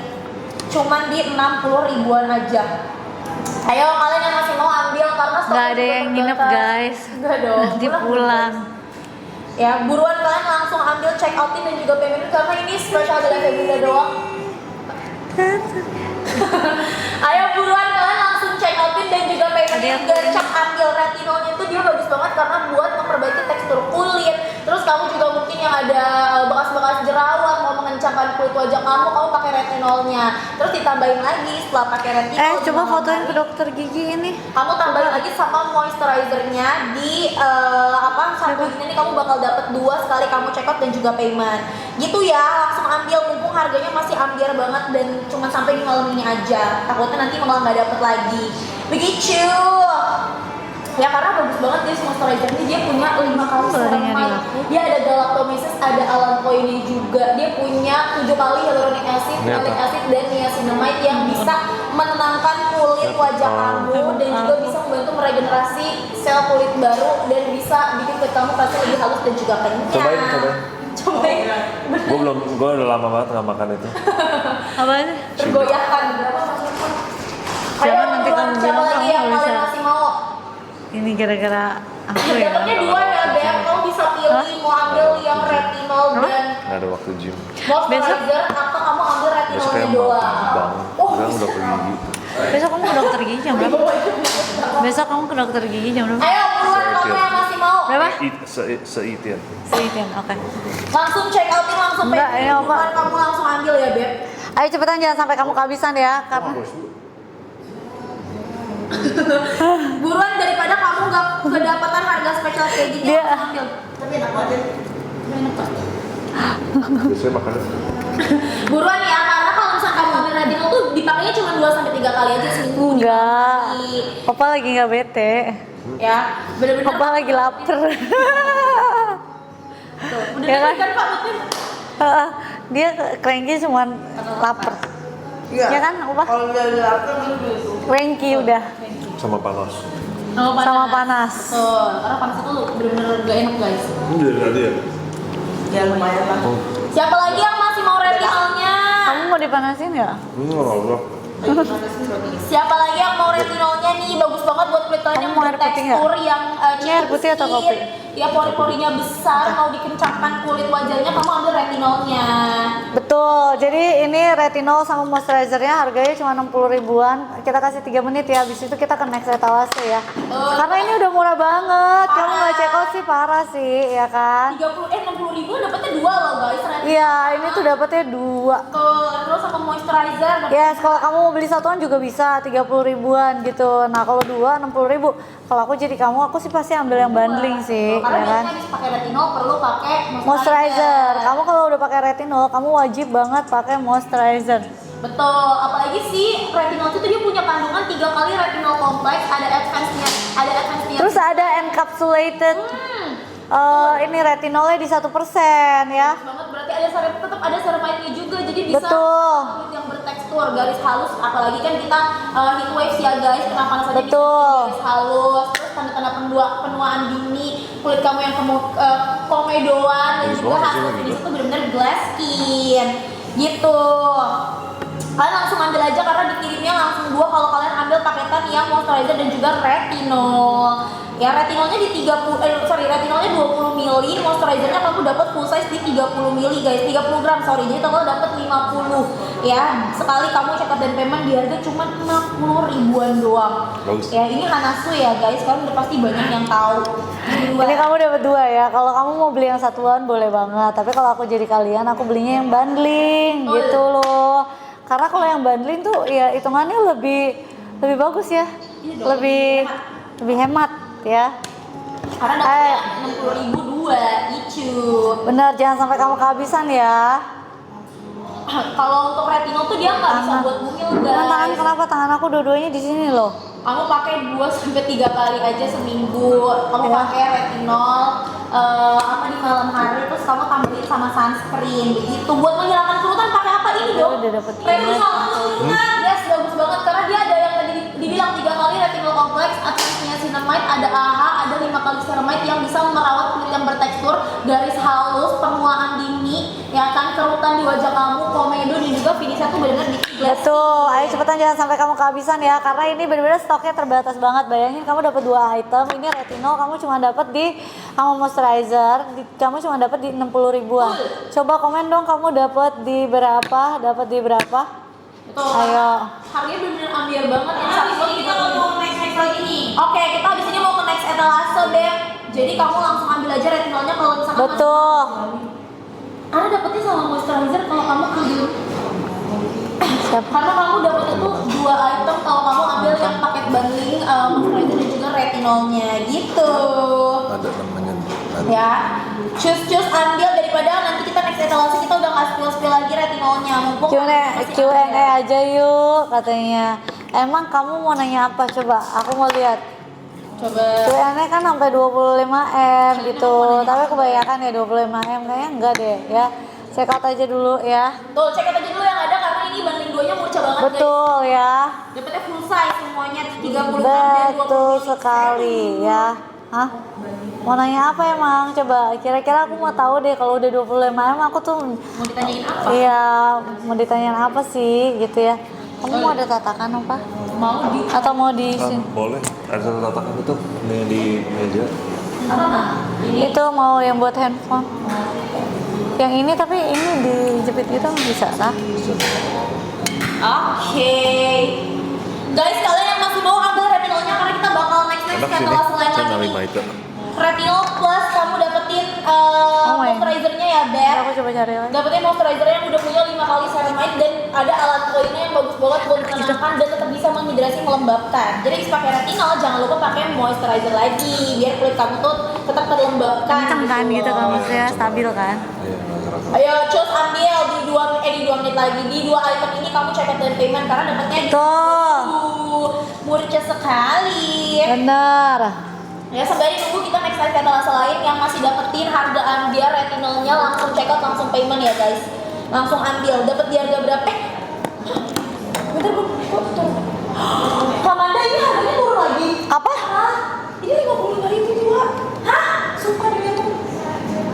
Cuman di 60 ribuan aja. Ayo kalian yang masih mau ambil karena Gak ada yang nginep guys. Enggak dong. Nanti pulang. Ya, buruan kalian langsung ambil check outin dan juga payment karena ini spesial dari Febunda doang. Ayo buruan kalian langsung check outin dan juga payment. Gercep ambil retinolnya itu dia bagus banget karena buat memperbaiki tekstur kulit. Terus kamu juga mungkin yang ada bekas-bekas jerawat mau mengencangkan kulit wajah kamu pakai retinolnya. Terus ditambahin lagi setelah pakai retinol. Coba fotoin ke dokter gigi ini. Kamu tambahin lagi sama moisturizernya di satu ini kamu bakal dapet 2 sekali kamu check out dan juga payment. Gitu ya, langsung ambil mumpung harganya masih ambiar banget dan cuma sampai di malam ini aja. Takutnya nanti malah nggak dapet lagi. Begitu. Ya karena bagus banget dia moisturizer ini, dia punya 5 kali ceramide. Dia ada galactomyces, ada allantoin juga. Dia punya 7 kali hyaluronic acid, malic acid dan niacinamide yang bisa menenangkan kulit wajah kamu dan juga bisa membantu meregenerasi sel kulit baru dan bisa bikin kulit kamu pasti lebih halus dan juga kenyang. Cobain. Gue udah lama banget nggak makan itu. Apaan? Tergoyahkan. Jangan nanti kamu bilang siapa lagi yang kamu kalian ini gara-gara aku ya. Dapatnya 2 ya, Beb. Kamu bisa pilih mau ambil yang retinol dan Nggak ada waktu gym. moisturizer atau kamu ambil Besok retinolnya kayak doang. bang, Oh, sekarang udah pergi gitu. Besok kamu ke dokter gigi jam berapa? Besok kamu ke dokter gigi jam berapa? ayo buruan kamu yang masih mau. Berapa? Seitian. Seiten, oke. Langsung check outin langsung Enggak, packing. ini apa? Buruan kamu langsung ambil ya, Beb. Ayo cepetan jangan sampai kamu kehabisan ya, karena Buruan daripada kamu nggak kedapatan harga spesial kayak gini, Dia- langsung ambil. Tapi enak banget. Enak banget. Biasanya makannya. Buruan ya, karena kalau misalnya kamu ambil retinol tuh dipakainya cuma 2-3 kali aja seminggu. enggak. Papa lagi nggak bete. Ya, bener-bener. Papa lagi lapar. Tuh, udah Ya dengar kan? kan Pak Mutin? Dia cranky cuma lapar. Iya. Ya kan, Opa? Kalau udah lapar kan gitu. Cranky udah Sama panas. sama panas. Betul, karena panas itu bener-bener gak enak guys. Ini dari tadi ya? Ya lumayan lah. Siapa lagi yang masih mau retinolnya? Kamu mau dipanasin nggak? Nggak apa. Siapa lagi yang mau retinolnya nih? Bagus banget buat kulit kalian yang Kamu mau air putih bertekstur, yang Ini air putih atau skin, kopi? ya pori-porinya besar, mau dikencangkan kulit wajahnya, kamu ambil retinolnya. Betul, jadi ini retinol sama moisturizernya harganya cuma 60 ribuan. Kita kasih 3 menit ya, habis itu kita ke next etalase ya. Karena ini udah murah banget, kamu nggak check out sih parah sih, ya kan? 60 ribu dapetnya 2 loh guys. retinol. Iya, ini tuh dapetnya 2. Terus sama moisturizer. Yes, kalau kamu mau beli satuan juga bisa 30 ribuan gitu. Nah kalau 2 60 ribu. Kalau aku jadi kamu, aku sih pasti ambil yang bundling sih, Karena ya kan? biasanya habis pakai retinol perlu pakai Moisturizer. Kamu kalau udah pakai retinol, kamu wajib banget pakai moisturizer. Betul, apalagi sih retinol itu dia punya kandungan 3 kali retinol kompleks, ada advance-nya, Terus ada encapsulated. Ini retinolnya di 1% ya. banget, berarti ada tetap ada ceramide-nya juga, jadi bisa Betul. kulit yang bertekstur, garis halus, apalagi kan kita heat waves ya guys, kena panas aja bisa Betul. garis halus, terus tanda-tanda penuaan dini, kulit kamu yang komedoan dan Bagus juga banget hasil sih, finish gitu. itu benar-benar glass skin, gitu. Kalian langsung ambil aja karena dikirimnya langsung 2 kalau kalian ambil paketan yang moisturizer dan juga retinol. Ya retinolnya retinolnya 20 ml, moisturizernya kamu dapat full size di 30 ml guys, 30 gram sorry. Jadi total dapat 50 ya. Sekali kamu check out dan payment di harga cuma 60 ribuan doang. Bagus. Ya ini Hanasu ya guys, kalian udah pasti banyak yang tahu. Ini kamu dapat 2 ya. Kalau kamu mau beli yang satuan boleh banget. Tapi kalau aku jadi kalian, aku belinya yang bundling gitu loh. Karena kalau yang bundling tuh ya hitungannya lebih bagus ya. Lebih hemat ya. Karena dapatnya 60 ribu 2 icu. Bener, jangan sampai kamu kehabisan ya. Kalau untuk retinol tuh dia nggak bisa buat mungil Tangan guys. kenapa? Tangan aku dua-duanya di sini loh. Kamu pakai 2-3 kali aja seminggu. Kamu Ya. pakai retinol di malam hari, terus kamu tambahin sama sunscreen begitu. Buat menghilangkan kerutan pakai apa ini dong? Udah dapet Retinol kerutan. Yes, bagus banget karena dia ada yang tadi dibilang 3 kali retinol kompleks, advance-nya cinnamide, ada AHA, ada 5 kali ceramide yang bisa merawat kulit yang bertekstur, garis halus, penuaan dini, ya kan, kerutan di wajah kamu, komedo dan juga finishnya tuh benar-benar bikin glass. Betul, ayo cepetan jangan sampai kamu kehabisan ya. Karena ini benar-benar stoknya terbatas banget. Bayangin kamu dapat 2 item, ini retinol kamu cuma dapat di sama moisturizer, kamu cuma dapat di 60 ribuan. Coba komen dong kamu dapat di berapa? Dapat di berapa? Betul. Ayo. Harganya bener-bener ambiar banget yang satu kita mau next lagi nih. Oke, kita abis ini mau ke next etalase Beb. Jadi kamu langsung ambil aja retinolnya kalau misalkan Betul. Karena dapetnya sama moisturizer kalau kamu ambil. Siap. Karena kamu dapat itu 2 item kalau kamu ambil yang paket bundling moisturizer dan juga retinolnya gitu. Ada namanya. Ya, cus ambil daripada nanti kita next etalase kita udah nggak spill lagi retinolnya. Mumpung masih Q&A ada. aja yuk katanya. Emang kamu mau nanya apa coba? Aku mau lihat. Coba. Q&A kan sampai 25M gitu. Tapi kebanyakan ya 25M kayaknya enggak deh ya. Check out aja dulu ya. Tuh, cek aja dulu yang ada karena ini banding 2-nya murah banget Betul ya. guys. Dapetnya full size semuanya 30 gram dan 20 Betul ml. sekali ya. Hah? Mau nanya apa emang? Coba kira-kira aku mau tahu deh kalau udah 25M aku tuh Mau ditanyain apa? iya mau ditanyain apa sih gitu ya. Kamu mau ada tatakan apa? Mau di Atau mau di sini? Boleh. Ada satu tatakan itu nih di meja. Itu mau yang buat handphone. Yang ini tapi ini dijepit gitu bisa lah. Oke. Guys, kalian yang masih mau ambil retinolnya karena kita bakal next Enak sini, kelas lain channel lagi 5 nih. itu. Retinol plus kamu dapetin my. moisturizernya ya, Beb. Aku coba cari lagi. Dapetin moisturizer yang udah punya 5 kali ceramide dan ada alat lainnya yang bagus banget buat menenangkan dan tetap bisa menghidrasi melembabkan. Jadi habis pakai retinol jangan lupa pakai moisturizer lagi biar kulit kamu tuh tetap terlembabkan. Kenceng kan gitu loh. kan maksudnya stabil kan. Iya, nggak kerasa. Ayo cus ambil di 2 menit lagi. Di 2 item ini kamu check out dan payment karena dapatnya di Tuh. murah sekali. Bener. Ya sembari nunggu kita next kali etalase lain yang masih dapetin harga Ambia retinolnya langsung check out langsung payment ya guys. Langsung ambil dapat di harga berapa? Bentar kok turun. Kamanda ini harganya turun lagi. Apa? Hah? Ini 55.000 dua. Hah? Sumpah demi aku.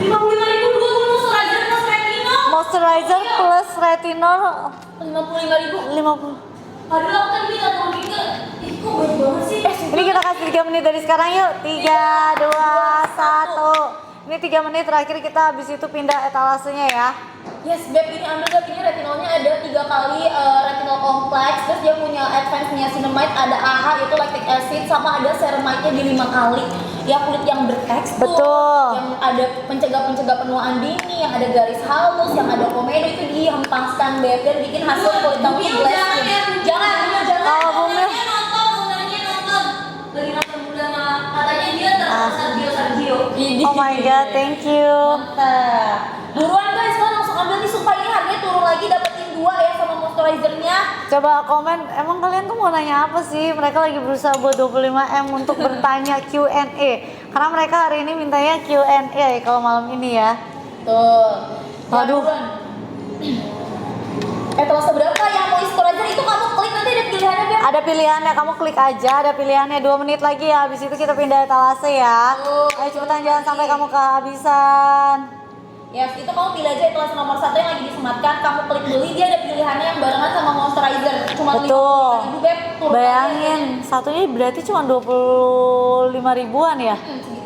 55.000 dua moisturizer plus retinol. Moisturizer plus retinol 55.000. 50. Aduh aku tadi minta turun juga. Ih kok banyak banget sih? Ini kita kasih 3 menit dari sekarang yuk. 3, 2, 1. Ini 3 menit terakhir kita habis itu pindah etalasenya ya. Yes, Beb, ini ambil Beb, ini retinolnya ada 3 kali retinol kompleks. Terus dia punya advance niacinamide, ada AHA yaitu lactic acid, sama ada ceramide-nya di 5 kali. Ya kulit yang bertekstur, Betul. yang ada pencegah penuaan dini, yang ada garis halus, yang ada komedo itu dihempaskan Beb dan bikin hasil kulit kamu glass skin. Jangan. Kalau Bumil Lagi nonton drama, katanya dia Sergio. oh my god, thank you. Mantap. Buruan guys, kalian langsung ambil nih, sumpah ini harganya turun lagi, dapetin 2 ya sama moisturizernya. Coba komen, emang kalian tuh mau nanya apa sih? Mereka lagi berusaha buat 25M untuk bertanya Q&A. Karena mereka hari ini mintanya Q&A kalau malam ini ya. Tuh. Waduh. Etalase berapa yang moisturizer itu kamu klik nanti ada pilihannya Beb. Ada pilihannya, kamu klik aja, ada pilihannya 2 menit lagi ya. Habis itu kita pindah etalase ya. Ayo cepetan, jangan sampai kamu kehabisan. Yes, itu kamu pilih aja etalase nomor 1 yang lagi disematkan, kamu klik beli, dia ada pilihannya yang barengan sama moisturizer. Cuma Betul. 55.000 Beb, turun Bayangin, satunya berarti cuma 25 ribuan ya.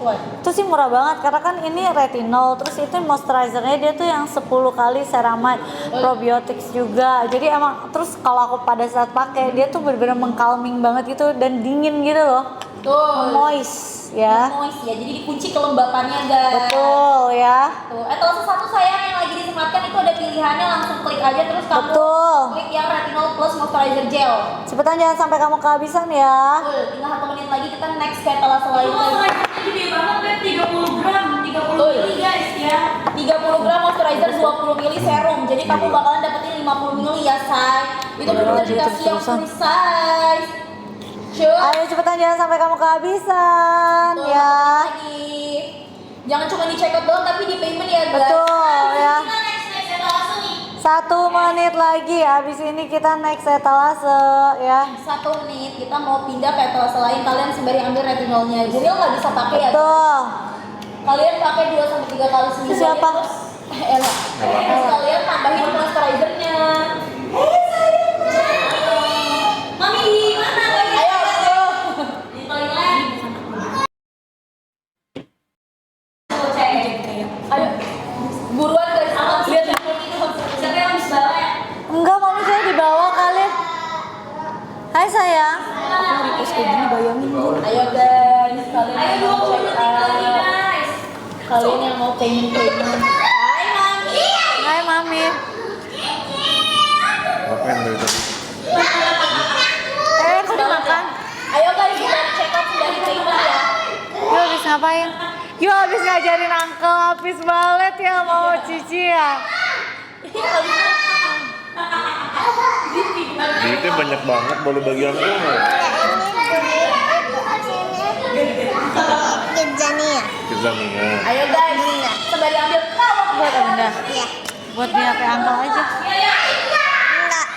segituan. Itu sih murah banget karena kan ini retinol, terus itu moisturizernya dia tuh yang 10 kali ceramide, probiotics juga. Jadi emang terus kalau aku pada saat pakai dia tuh bener-bener mengcalming banget gitu dan dingin gitu loh. Tuh. Moist ya. Moist ya, jadi dikunci kelembapannya guys. Betul ya. Tuh, etalase 1 sayang yang lagi disematkan itu ada pilihannya, langsung klik aja terus kamu Betul. klik yang retinol plus moisturizer gel. Cepetan jangan sampai kamu kehabisan ya. Betul, tinggal 1 menit lagi kita next ke etalase lain. Itu moisturizernya gede banget Beb, 30 gram, 30 mili guys ya. 30 gram moisturizer, 20 mili serum. Jadi kamu bakalan dapetin 50 mili ya say. Itu benar-benar dikasih yang full size. Cuk. Ayo cepetan jangan sampai kamu kehabisan Tuh, ya. lagi. Jangan cuma di check out doang tapi di payment ya guys. Betul ya. Kita next etalase nih. 1 menit lagi, habis ini kita next etalase ya. 1 menit kita mau pindah ke etalase lain. Kalian sembari ambil retinolnya. Bumil nggak bisa pakai ya. Betul. Kalian pakai 2-3 kali seminggu. Siapa? aja, terus Ella. Terus kalian tambahin moisturizernya. Mami di mana? Ayo. Di toilet. Ayo. Buruan guys, lihat siapa yang habis bawa ya? Enggak, mami saya di bawah kali. Hai sayang. Aku request kayak gini bayangin Bu. Ayo guys, kalian yang mau check out. Kalian yang mau payment. Hai mami. Hai mami. Ngapain dari tadi? Aku udah makan. Ayo guys, kita check out dari payment ya. Yuk habis ngapain? Yuk habis ngajarin uncle habis balet ya mau Cici ya. Duitnya banyak banget, boleh bagi aku nggak? Kejania. Kezania. Ayo guys, sembari ambil kalau Buat Bunda. Iya. Buat dia pakai uncle aja. Enggak.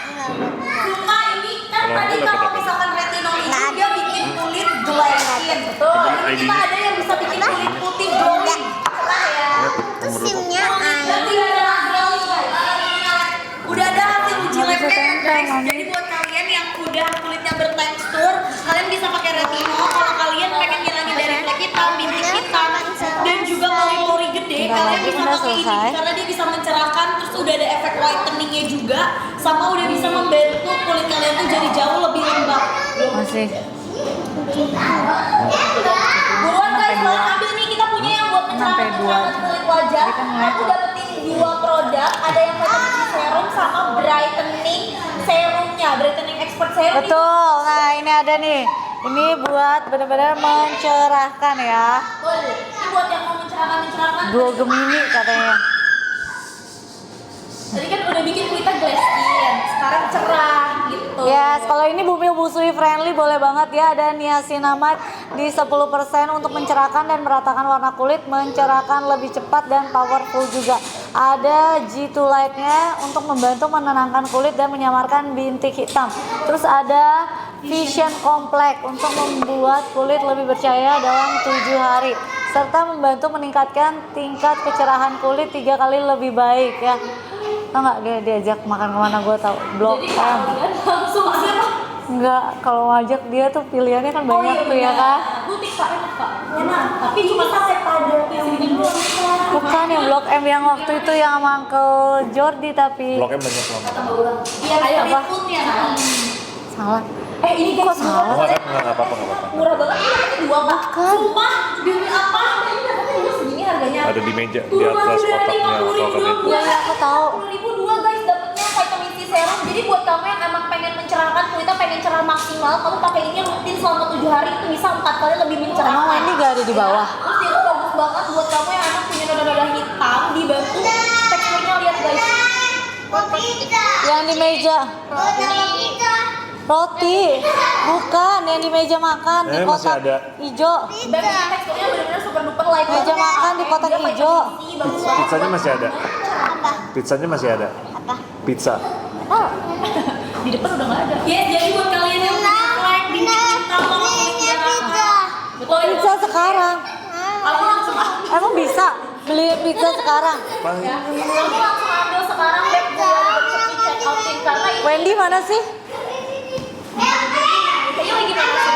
Cuma ini kan Kalau tadi aku kalau dapat misalkan retinol itu Nggak dia bikin kulit glowing skin. Betul. Coba Ini kita ID-nya. ada yang bisa bikin kulit putih glowing. Cerah ya. Terus simnya Nanti ada hasilnya. Udah ada hasil uji labnya ya guys. Mami. Jadi buat kalian yang udah kulitnya bertekstur, kalian bisa pakai retinol kalau kalian pengen ngilangin dari flek hitam, bintik hitam, dan juga pori-pori gede. Kalian bisa pakai ini karena dia bisa mencerahkan, terus udah ada efek whiteningnya juga, sama udah bisa membantu kulit kalian tuh jadi jauh lebih lembab. Masih. Buruan guys, kalian ambil nih, kita punya yang buat mencerahkan kulit wajah. Aku dapetin 2 produk, ada yang vitamin C serum sama brightening serumnya, brightening expert serum. Betul. Nah, ini ada nih. Ini buat benar-benar mencerahkan ya. Ini buat yang mau mencerahkan. Duo Gemini katanya. Tadi kan udah bikin kulitnya glass skin, sekarang cerah gitu. Yes, kalau ini Bumi Busui friendly boleh banget ya. Ada niacinamide di 10% untuk mencerahkan dan meratakan warna kulit, mencerahkan lebih cepat dan powerful juga. Ada G2 Light-nya untuk membantu menenangkan kulit dan menyamarkan bintik hitam. Terus ada Vision Complex untuk membuat kulit lebih bercahaya dalam 7 hari. Serta membantu meningkatkan tingkat kecerahan kulit 3 kali lebih baik ya. Tau nggak dia diajak makan kemana, gue tau Blok M. Langsung siapa? Enggak, kalau ngajak dia tuh pilihannya kan banyak tuh ya kan. Butik Pak, enak Pak. Enak, tapi cuma sampai pada yang ini doang. Bukan yang Blok M yang waktu itu yang sama Uncle Jordi tapi Blok M banyak banget. Iya, Ayo, apa? foodnya. salah. Ini Kok guys, salah? Nggak apa-apa. murah banget. Ini dapetnya 2 Pak. Bukan. Sumpah, demi apa? Ini dapetnya cuma segini harganya. Ada di meja, di atas kotaknya kotak itu. Iya, iya, aku tahu. 10.000 guys, dapetnya vitamin C serum. Jadi buat kamu yang emang pengen mencerahkan kulitnya, pengen cerah maksimal, kamu pakai ini rutin selama 7 hari itu bisa 4 kali lebih mencerahkan. Emang ini gak ada di bawah? Terus dia tuh bagus banget buat kamu yang emang punya noda-noda hitam, dibantu teksturnya, lihat guys. Yang di meja. Roti. Bukan, yang di meja makan di Masih kotak ada. hijau. Dan teksturnya benar-benar super duper light. Meja banget. makan di kotak Dia hijau. vitamin C, bagus banget. Pizzanya masih ada. Pizzanya masih ada. Pizza. Di depan udah nggak ada. Yes, jadi buat kalian yang punya flek, bintik hitam, sama kulit merah. Betul ya? Pizza sekarang. Aku langsung Emang bisa beli pizza sekarang? Kamu langsung ambil sekarang deh buat di check outin karena ini Wendy mana sih? kayaknya lagi panas.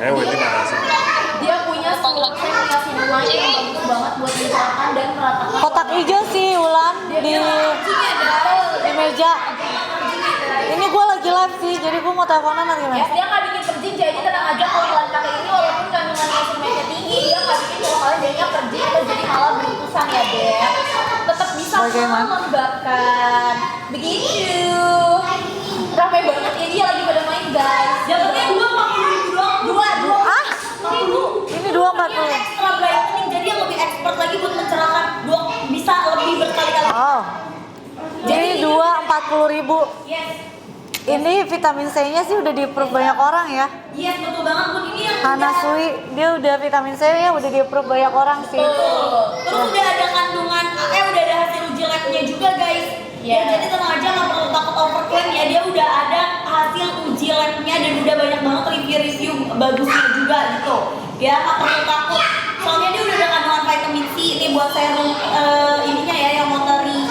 Wendy mana sih? Dia punya niacinamide yang bagus banget buat mencerahkan dan meratakan. Kotak hijau sih Ulan di meja. Ini gue lagi live sih, jadi gue mau teleponan nanti Ya, mas. dia nggak bikin perjin, jadi tenang aja kalau kalian pakai ini walaupun kandungan niacinamide tinggi, dia nggak bikin kalau kalian jadinya perjin atau jadi malah beruntusan ya Dek. Tetap bisa Bagaimana? melembabkan. Begitu. Rame banget ya, dia lagi pada main guys. Dapatnya 2 40.000 doang. 2 Ah? 40.000. Ini 240. Yang extra brightening, jadi yang lebih expert lagi buat mencerahkan, bisa lebih berkali-kali. Oh. Jadi 240.000. Yes. Ini vitamin C-nya sih udah di-approve banyak orang ya. Yes, betul banget pun ini yang Hana Sui, dia udah vitamin C-nya udah di-approve banyak orang sih. Terus udah ada kandungan, udah ada hasil uji labnya juga guys. Ya, jadi tenang aja, nggak perlu takut overclaim ya. Dia udah ada hasil uji labnya dan udah banyak banget review-review bagusnya juga gitu. Ya, nggak perlu takut. Soalnya dia udah ada kandungan vitamin C ini buat serum ininya ya, yang watery.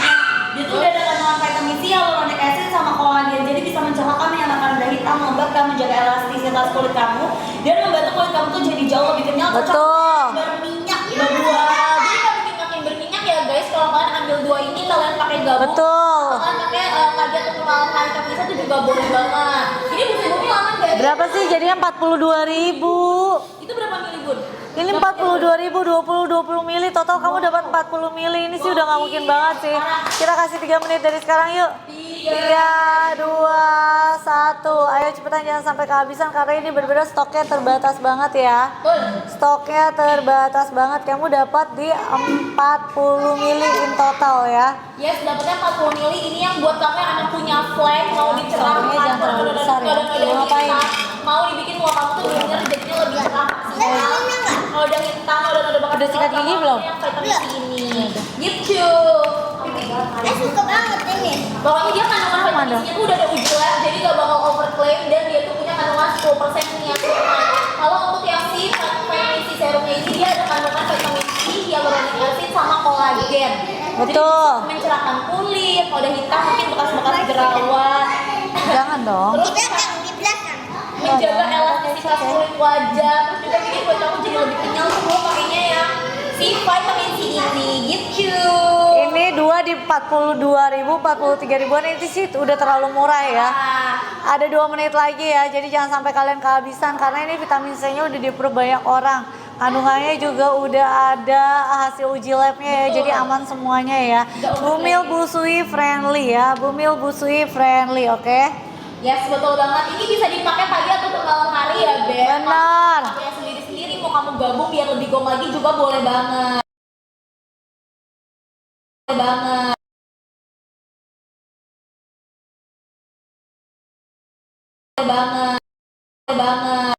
Dia tuh udah ada kandungan vitamin C, hyaluronic acid sama kolagen. Jadi bisa mencerahkan menyamakan noda hitam, melembabkan, menjaga elastisitas kulit kamu, dan membantu kulit kamu tuh jadi jauh lebih kenyal. Betul. Berminyak berdua. Jadi nggak bikin makin berminyak ya guys. Kalau kalian ambil 2 ini, kalian pakai gabung. Betul. Kalian pakai pagi ataupun malam hari kamu bisa tuh juga boleh banget. Ini bumi aman guys. Berapa sih jadinya 42.000? Itu berapa mili bun? Ini 42.000, 20 mili total kamu dapat 40 mili. Ini sih udah nggak mungkin banget sih. Kita kasih 3 menit dari sekarang yuk. 3, 2, 1. Ayo cepetan, jangan sampai kehabisan karena ini benar-benar stoknya terbatas banget ya. Stoknya terbatas banget. Kamu dapat di 40 mili in total ya. Yes, dapetnya 40 mili. Ini yang buat kamu yang anak punya flek, mau dicerahkan, Sorry, jangan terlalu besar ya. Mau ngapain? mau dibikin muka kamu tuh benar-benar jadinya lebih cerah. Kalau udah hitam, udah bakal Udah sikat gigi belum? Yang vitamin C ini. Gitu. Suka banget ini. Pokoknya dia kandungan vitamin C-nya tuh udah ada uji lab, jadi gak bakal overclaim dan dia tuh punya kandungan 10% niacinamide. Kalau untuk yang si vitamin C serumnya ini dia ada kandungan vitamin C, hyaluronic acid sama kolagen. Betul. Jadi mencerahkan kulit, kalau udah hitam mungkin bekas-bekas jerawat. Jangan dong. Di belakang, di belakang. Oh menjaga dong. elastisitas kulit wajah, terus juga bikin kulit kamu jadi lebih kenyal tuh gue pakainya yang si vitamin C ini gitu. Ini 2 di 42.000, 43.000-an itu sih udah terlalu murah ya. Ada 2 menit lagi ya, jadi jangan sampai kalian kehabisan karena ini vitamin C-nya udah di-approve banyak orang. Kandungannya juga udah ada hasil uji labnya ya, jadi aman semuanya ya. Bumil Busui friendly ya, Bumil Busui friendly, oke? Yes, betul banget. Ini bisa dipakai pagi atau untuk malam hari ya, Beb. Benar. Pakai sendiri-sendiri, mau kamu gabung biar lebih gom lagi juga boleh banget. Boleh banget. Boleh banget. Boleh banget.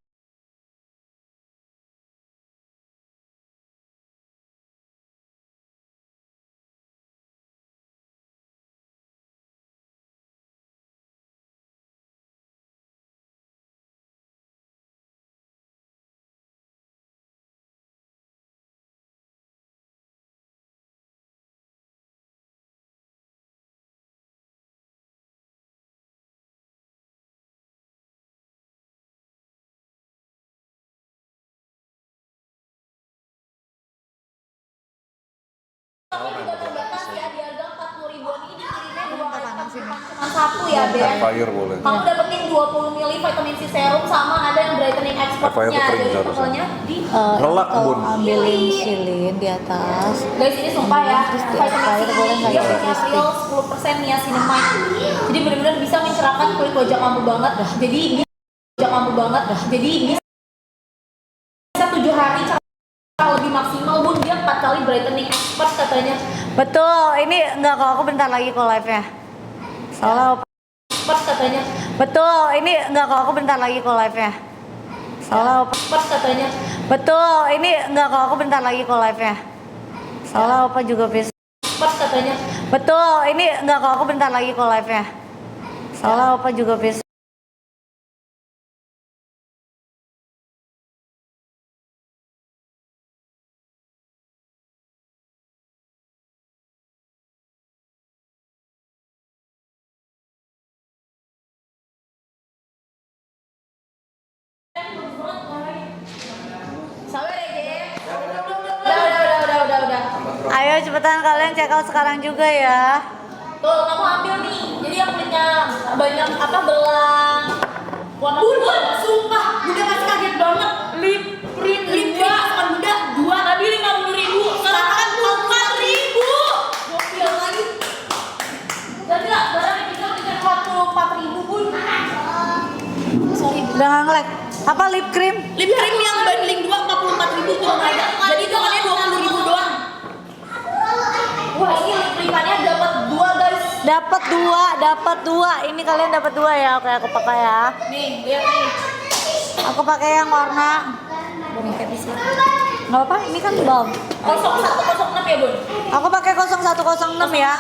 Stoknya juga terbatas ya, di harga 40 ribuan ini dikirimnya 2 item cuma satu ya, Ben. Fire boleh. Kamu dapetin 20 ml vitamin C serum sama ada yang brightening expertnya. Fire kering Jadi harusnya. totalnya di Relak, Bun. Ambilin silin di atas. guys ini sumpah ya, Terus di vitamin C expired boleh ini nggak dia ya? punya real 10% niacinamide. Jadi benar-benar bisa mencerahkan kulit wajah kamu banget. Jadi wajah kamu banget. Jadi bisa 7 hari cara lebih maksimal, Bun. Dia 4 kali brightening expert katanya. Betul, ini enggak kok aku bentar lagi kok live-nya. Soalnya Expert katanya. betul, ini enggak kok aku bentar lagi kok live-nya. Soalnya Expert katanya. betul, ini enggak kok aku bentar lagi kok live-nya. Soalnya Opa juga bisa. Expert katanya. Betul, ini enggak kok aku bentar lagi kok live-nya. Soalnya Opa juga bisa. Sabar ya, Jem. Udah. Ayo cepetan kalian check out sekarang juga ya. Tuh, kamu ambil nih. Jadi yang kulitnya banyak apa belang. Warna Bunda, sumpah, Bunda masih kaget banget. Lip cream dua, bukan Bunda, 2 tadi 50.000. Sekarang kan 4.000. Gokil lagi. Jadi lah, barang yang bisa belikan 44.000, Bun. Sorry, Bun. Udah nggak nge-lag. Apa lip cream? Lip cream yang bundling 2 44.000 tuh harga. Jadi itu hanya 20.000 doang. Wah, ini lip-lipannya dapat 2, guys. Dapat dua. Ini kalian dapat 2 ya. Oke, aku pakai ya. Nih, lihat nih. Aku pakai yang warna. Boneka bisa. Nggak apa, ini kan balm. 0106 ya, Bun. Aku pakai 0106 ya.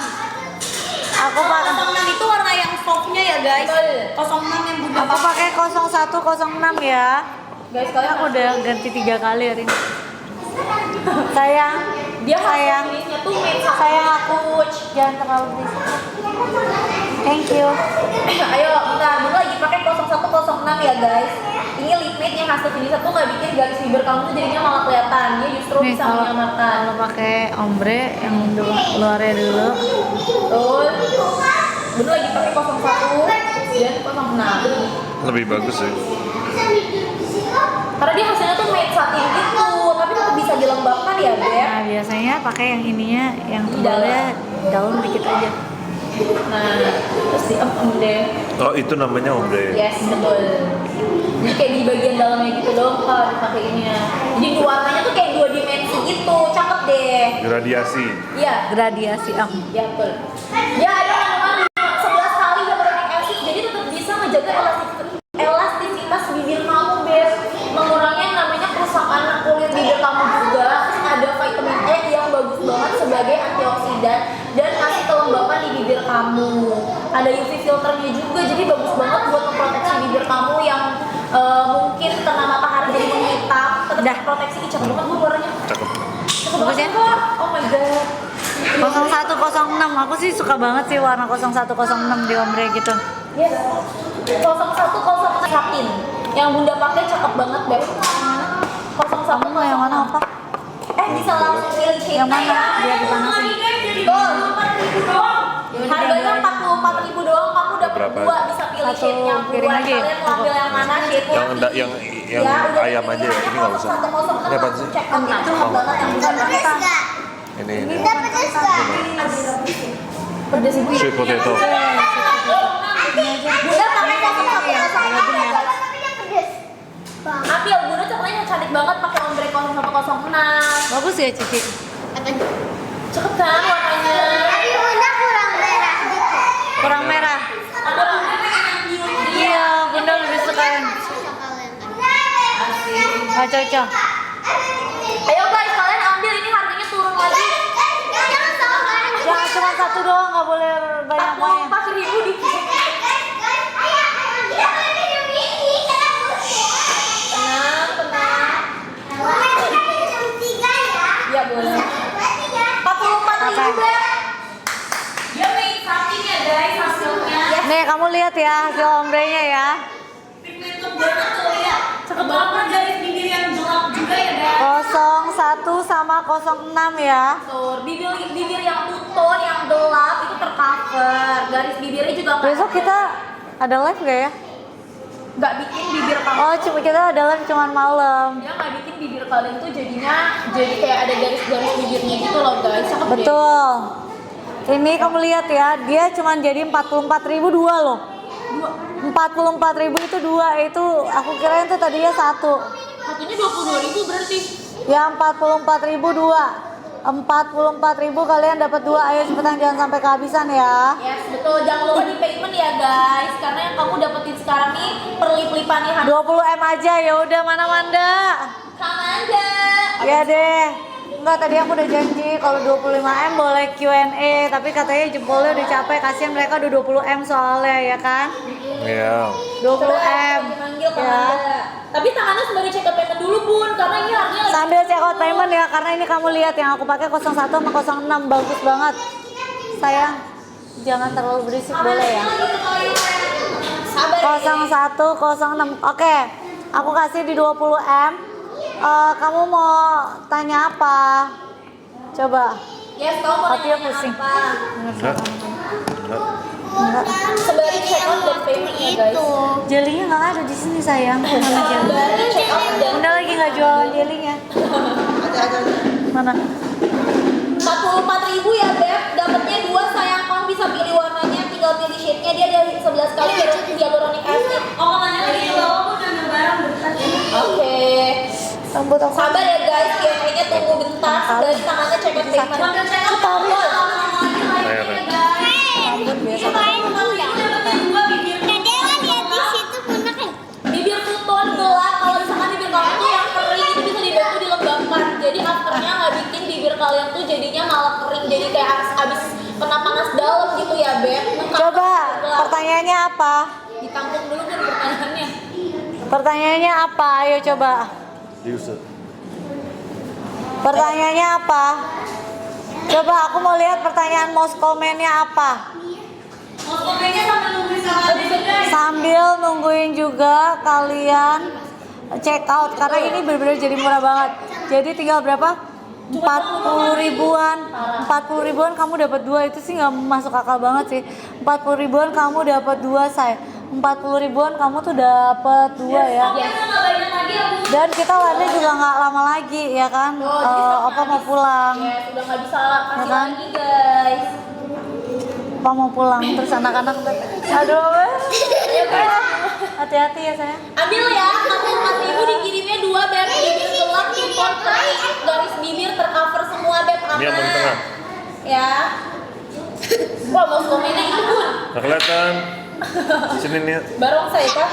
Aku pakai 06 itu warna yang softnya ya, guys. 06 yang Bunda. Aku pakai 0106 ya. Guys, kalian Aku udah ganti 3 kali hari ini. Sayang, dia sayang, jenisnya tuh made sama sayang aku jangan terlalu berisik. Thank you. Ayo, bentar, Bunda lagi pakai 0106 ya, guys. Ini lip matte yang hasil jenisnya tuh nggak bikin garis bibir kamu tuh jadinya malah kelihatan. Dia justru Nih bisa kalau menyamarkan. pakai ombre yang luarnya dulu. Betul. Bunda lagi pakai 01 dan 06. Lebih bagus sih. Karena dia hasilnya tuh matte satin gitu, tapi tetap bisa dilembabkan ya, Beb. Nah biasanya pakai yang ininya, yang tebalnya daun dikit aja. Nah, terus deh. Oh itu namanya ombre. Yes, betul. Jadi kayak di bagian dalamnya gitu dong kalau dipakai ininya. Jadi warnanya tuh kayak 2 dimensi gitu, cakep deh. Gradiasi. Iya, Gradiasi ya betul. Ya ada kandungan 11 kali hyaluronic acid, jadi tetap bisa menjaga elastisitas bibir kamu, Beb. Mengurangi yang namanya kerusakan kulit bibir kamu juga. Terus ada vitamin E yang bagus banget sebagai antioksidan dan kasih kelembapan di bibir kamu. Ada UV filternya juga, jadi bagus banget buat memproteksi bibir kamu yang mungkin kena matahari jadi menghitam. Tetap Dah. proteksi, cakep banget Bu warnanya. Cakep. Cakep banget ya? Oh my god. 0106, aku sih suka banget sih warna 0106 di ombre gitu. Yes. 01 satin. Yang bunda pakai cakep banget deh. 01 Kamu mau yang mana apa? bisa langsung pilih shade Yang mana? Biar dipanasin. Harganya 44.000 doang, kamu dapat Berapa? 2 bisa pilih Satu shade-nya. piring aja ya? Kalian mau ambil yang mana shade-nya? Yang ayam aja ya, ini nggak usah. Ini apaan sih? Cek itu banget yang bukan Pedes nggak? Ini. Kita pedes nggak? pedes itu. Sweet potato. Bunda pakai 01 ya, Tapi dia pedes. ambil bunda coklatnya yang cantik banget pakai ombre 0106. Bagus ya Cici. Cakep kan warnanya? Tapi Bunda kurang merah gitu. Kurang merah. Kurang yang biru. Iya, Bunda lebih suka yang nggak cocok. Ayo guys, kalian ambil ini harganya turun lagi. Jangan cuma satu doang, nggak boleh banyak-banyak. 44.000 di ya boleh. 44.000 Beb. Dia main something ya guys hasilnya. Nih kamu lihat ya hasil ombrenya ya. Pigmented banget tuh lihat. Cakep banget garis bibir yang gelap juga ya guys. 01 sama 06 ya. Tuh, bibir yang tuton yang gelap itu tercover. Garis bibirnya juga nggak Besok kita ada live nggak ya? nggak bikin bibir kamu. Oh, cuma kita ada live cuman malam. Dia nggak bikin bibir kalian tuh jadinya jadi kayak ada garis-garis bibirnya gitu loh guys. Cakep deh. Betul. Ini kamu lihat ya, dia cuman jadi 44.000 dua loh. 44.000 itu dua, itu aku kirain tuh tadinya satu. Satunya 22.000 berarti. Ya 44.000 dua. 44.000 kalian dapat dua. Ayo cepetan jangan sampai kehabisan ya. Yes, betul. Jangan lupa di payment ya guys. Karena yang kamu dapetin sekarang nih perlip-lipan nih harga 20M aja ya udah mana Manda? Kamanda. Ya deh. Enggak, tadi aku udah janji kalau 25M boleh Q&A, tapi katanya jempolnya udah capek, kasihan mereka udah 20M soalnya ya kan? Iya. 20M. Dipanggil Ya. Kamanda. Tapi tangannya sembari check out payment dulu bun, karena ini harganya lagi. Sambil check out payment ya, karena ini kamu lihat yang aku pakai 01 sama 06 bagus banget. Sayang, jangan terlalu berisik boleh ya. Sabar. 01 06. Oke, aku kasih di 20M. Kamu mau tanya apa? Coba. Yes, kamu mau Hatinya nanya pusing. apa? Enggak. Enggak. Enggak. Sembari check out dan payment ya guys. Jelinya nggak ada di sini sayang. Mana jeli? Sembari check out dan Bunda lagi nggak jualan jelinya. Ada. Mana? 44.000 ya Beb, dapatnya 2 sayang, kamu bisa pilih warnanya, tinggal pilih shade-nya, dia ada 11 kali hyaluronic acid. Oh, makanya lagi di bawah aku udah barang bentar. Oke. Rambut aku. Sabar ya guys, Q&A-nya tunggu bentar, dari tangannya check out payment. Sambil check out Tarik. Ayo, Ren. Rambut biasa. Bibir tuton gelap, kalau misalkan bibir kamu tuh yang kering itu bisa dibantu dilembabkan. Jadi afternya nggak bikin bibir kalian tuh jadinya malah kering, jadi kayak abis kena panas dalam gitu ya Beb. Coba pertanyaannya apa? Ditampung dulu kan pertanyaannya. Pertanyaannya apa? Ayo coba. Diusut. Pertanyaannya apa? Coba aku mau lihat pertanyaan most komennya apa? Komennya sambil nungguin guys. Sambil nungguin juga kalian check out karena ini benar-benar jadi murah banget. Jadi tinggal berapa? 40 ribuan. 40 ribuan kamu dapat dua, itu sih nggak masuk akal banget sih. 40 ribuan kamu dapat dua, say. 40 ribuan kamu tuh dapat dua ya. Dan kita live juga nggak lama lagi ya kan? Opa mau pulang. Ya, sudah nggak bisa kasih Ya kan? lagi guys. Opa mau pulang terus anak-anak aduh. Hati-hati ya sayang. Ambil ya, 44.000 dikirimnya 2 Beb, bibir gelap, tuton kering, garis bibir tercover semua Beb, aman. Ini yang paling tengah. Ya. Wah, mau komennya itu Bun. Nggak kelihatan. Sini nih. Barong saya kan.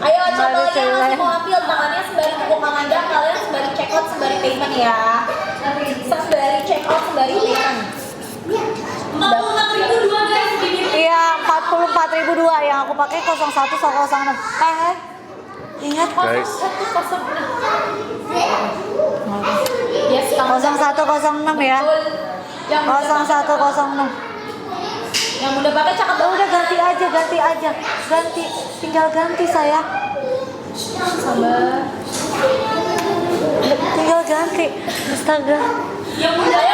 Ayo coba Ada lagi yang cewek. masih mau ambil tangannya sembari tepuk Kamanda, kalian sembari check out sembari payment ya. Sembari check out sembari payment. 44.000 dua guys bibir. Iya, 44.000 dua yang aku pakai 01 sama 06. Ingat Guys. 01 Yes, kamu 0106 ya. yang udah 0106. yang udah pakai cakep Oh, udah ganti aja. Ganti, tinggal ganti saya. Sabar. Tinggal ganti. Astaga. Yang muda ya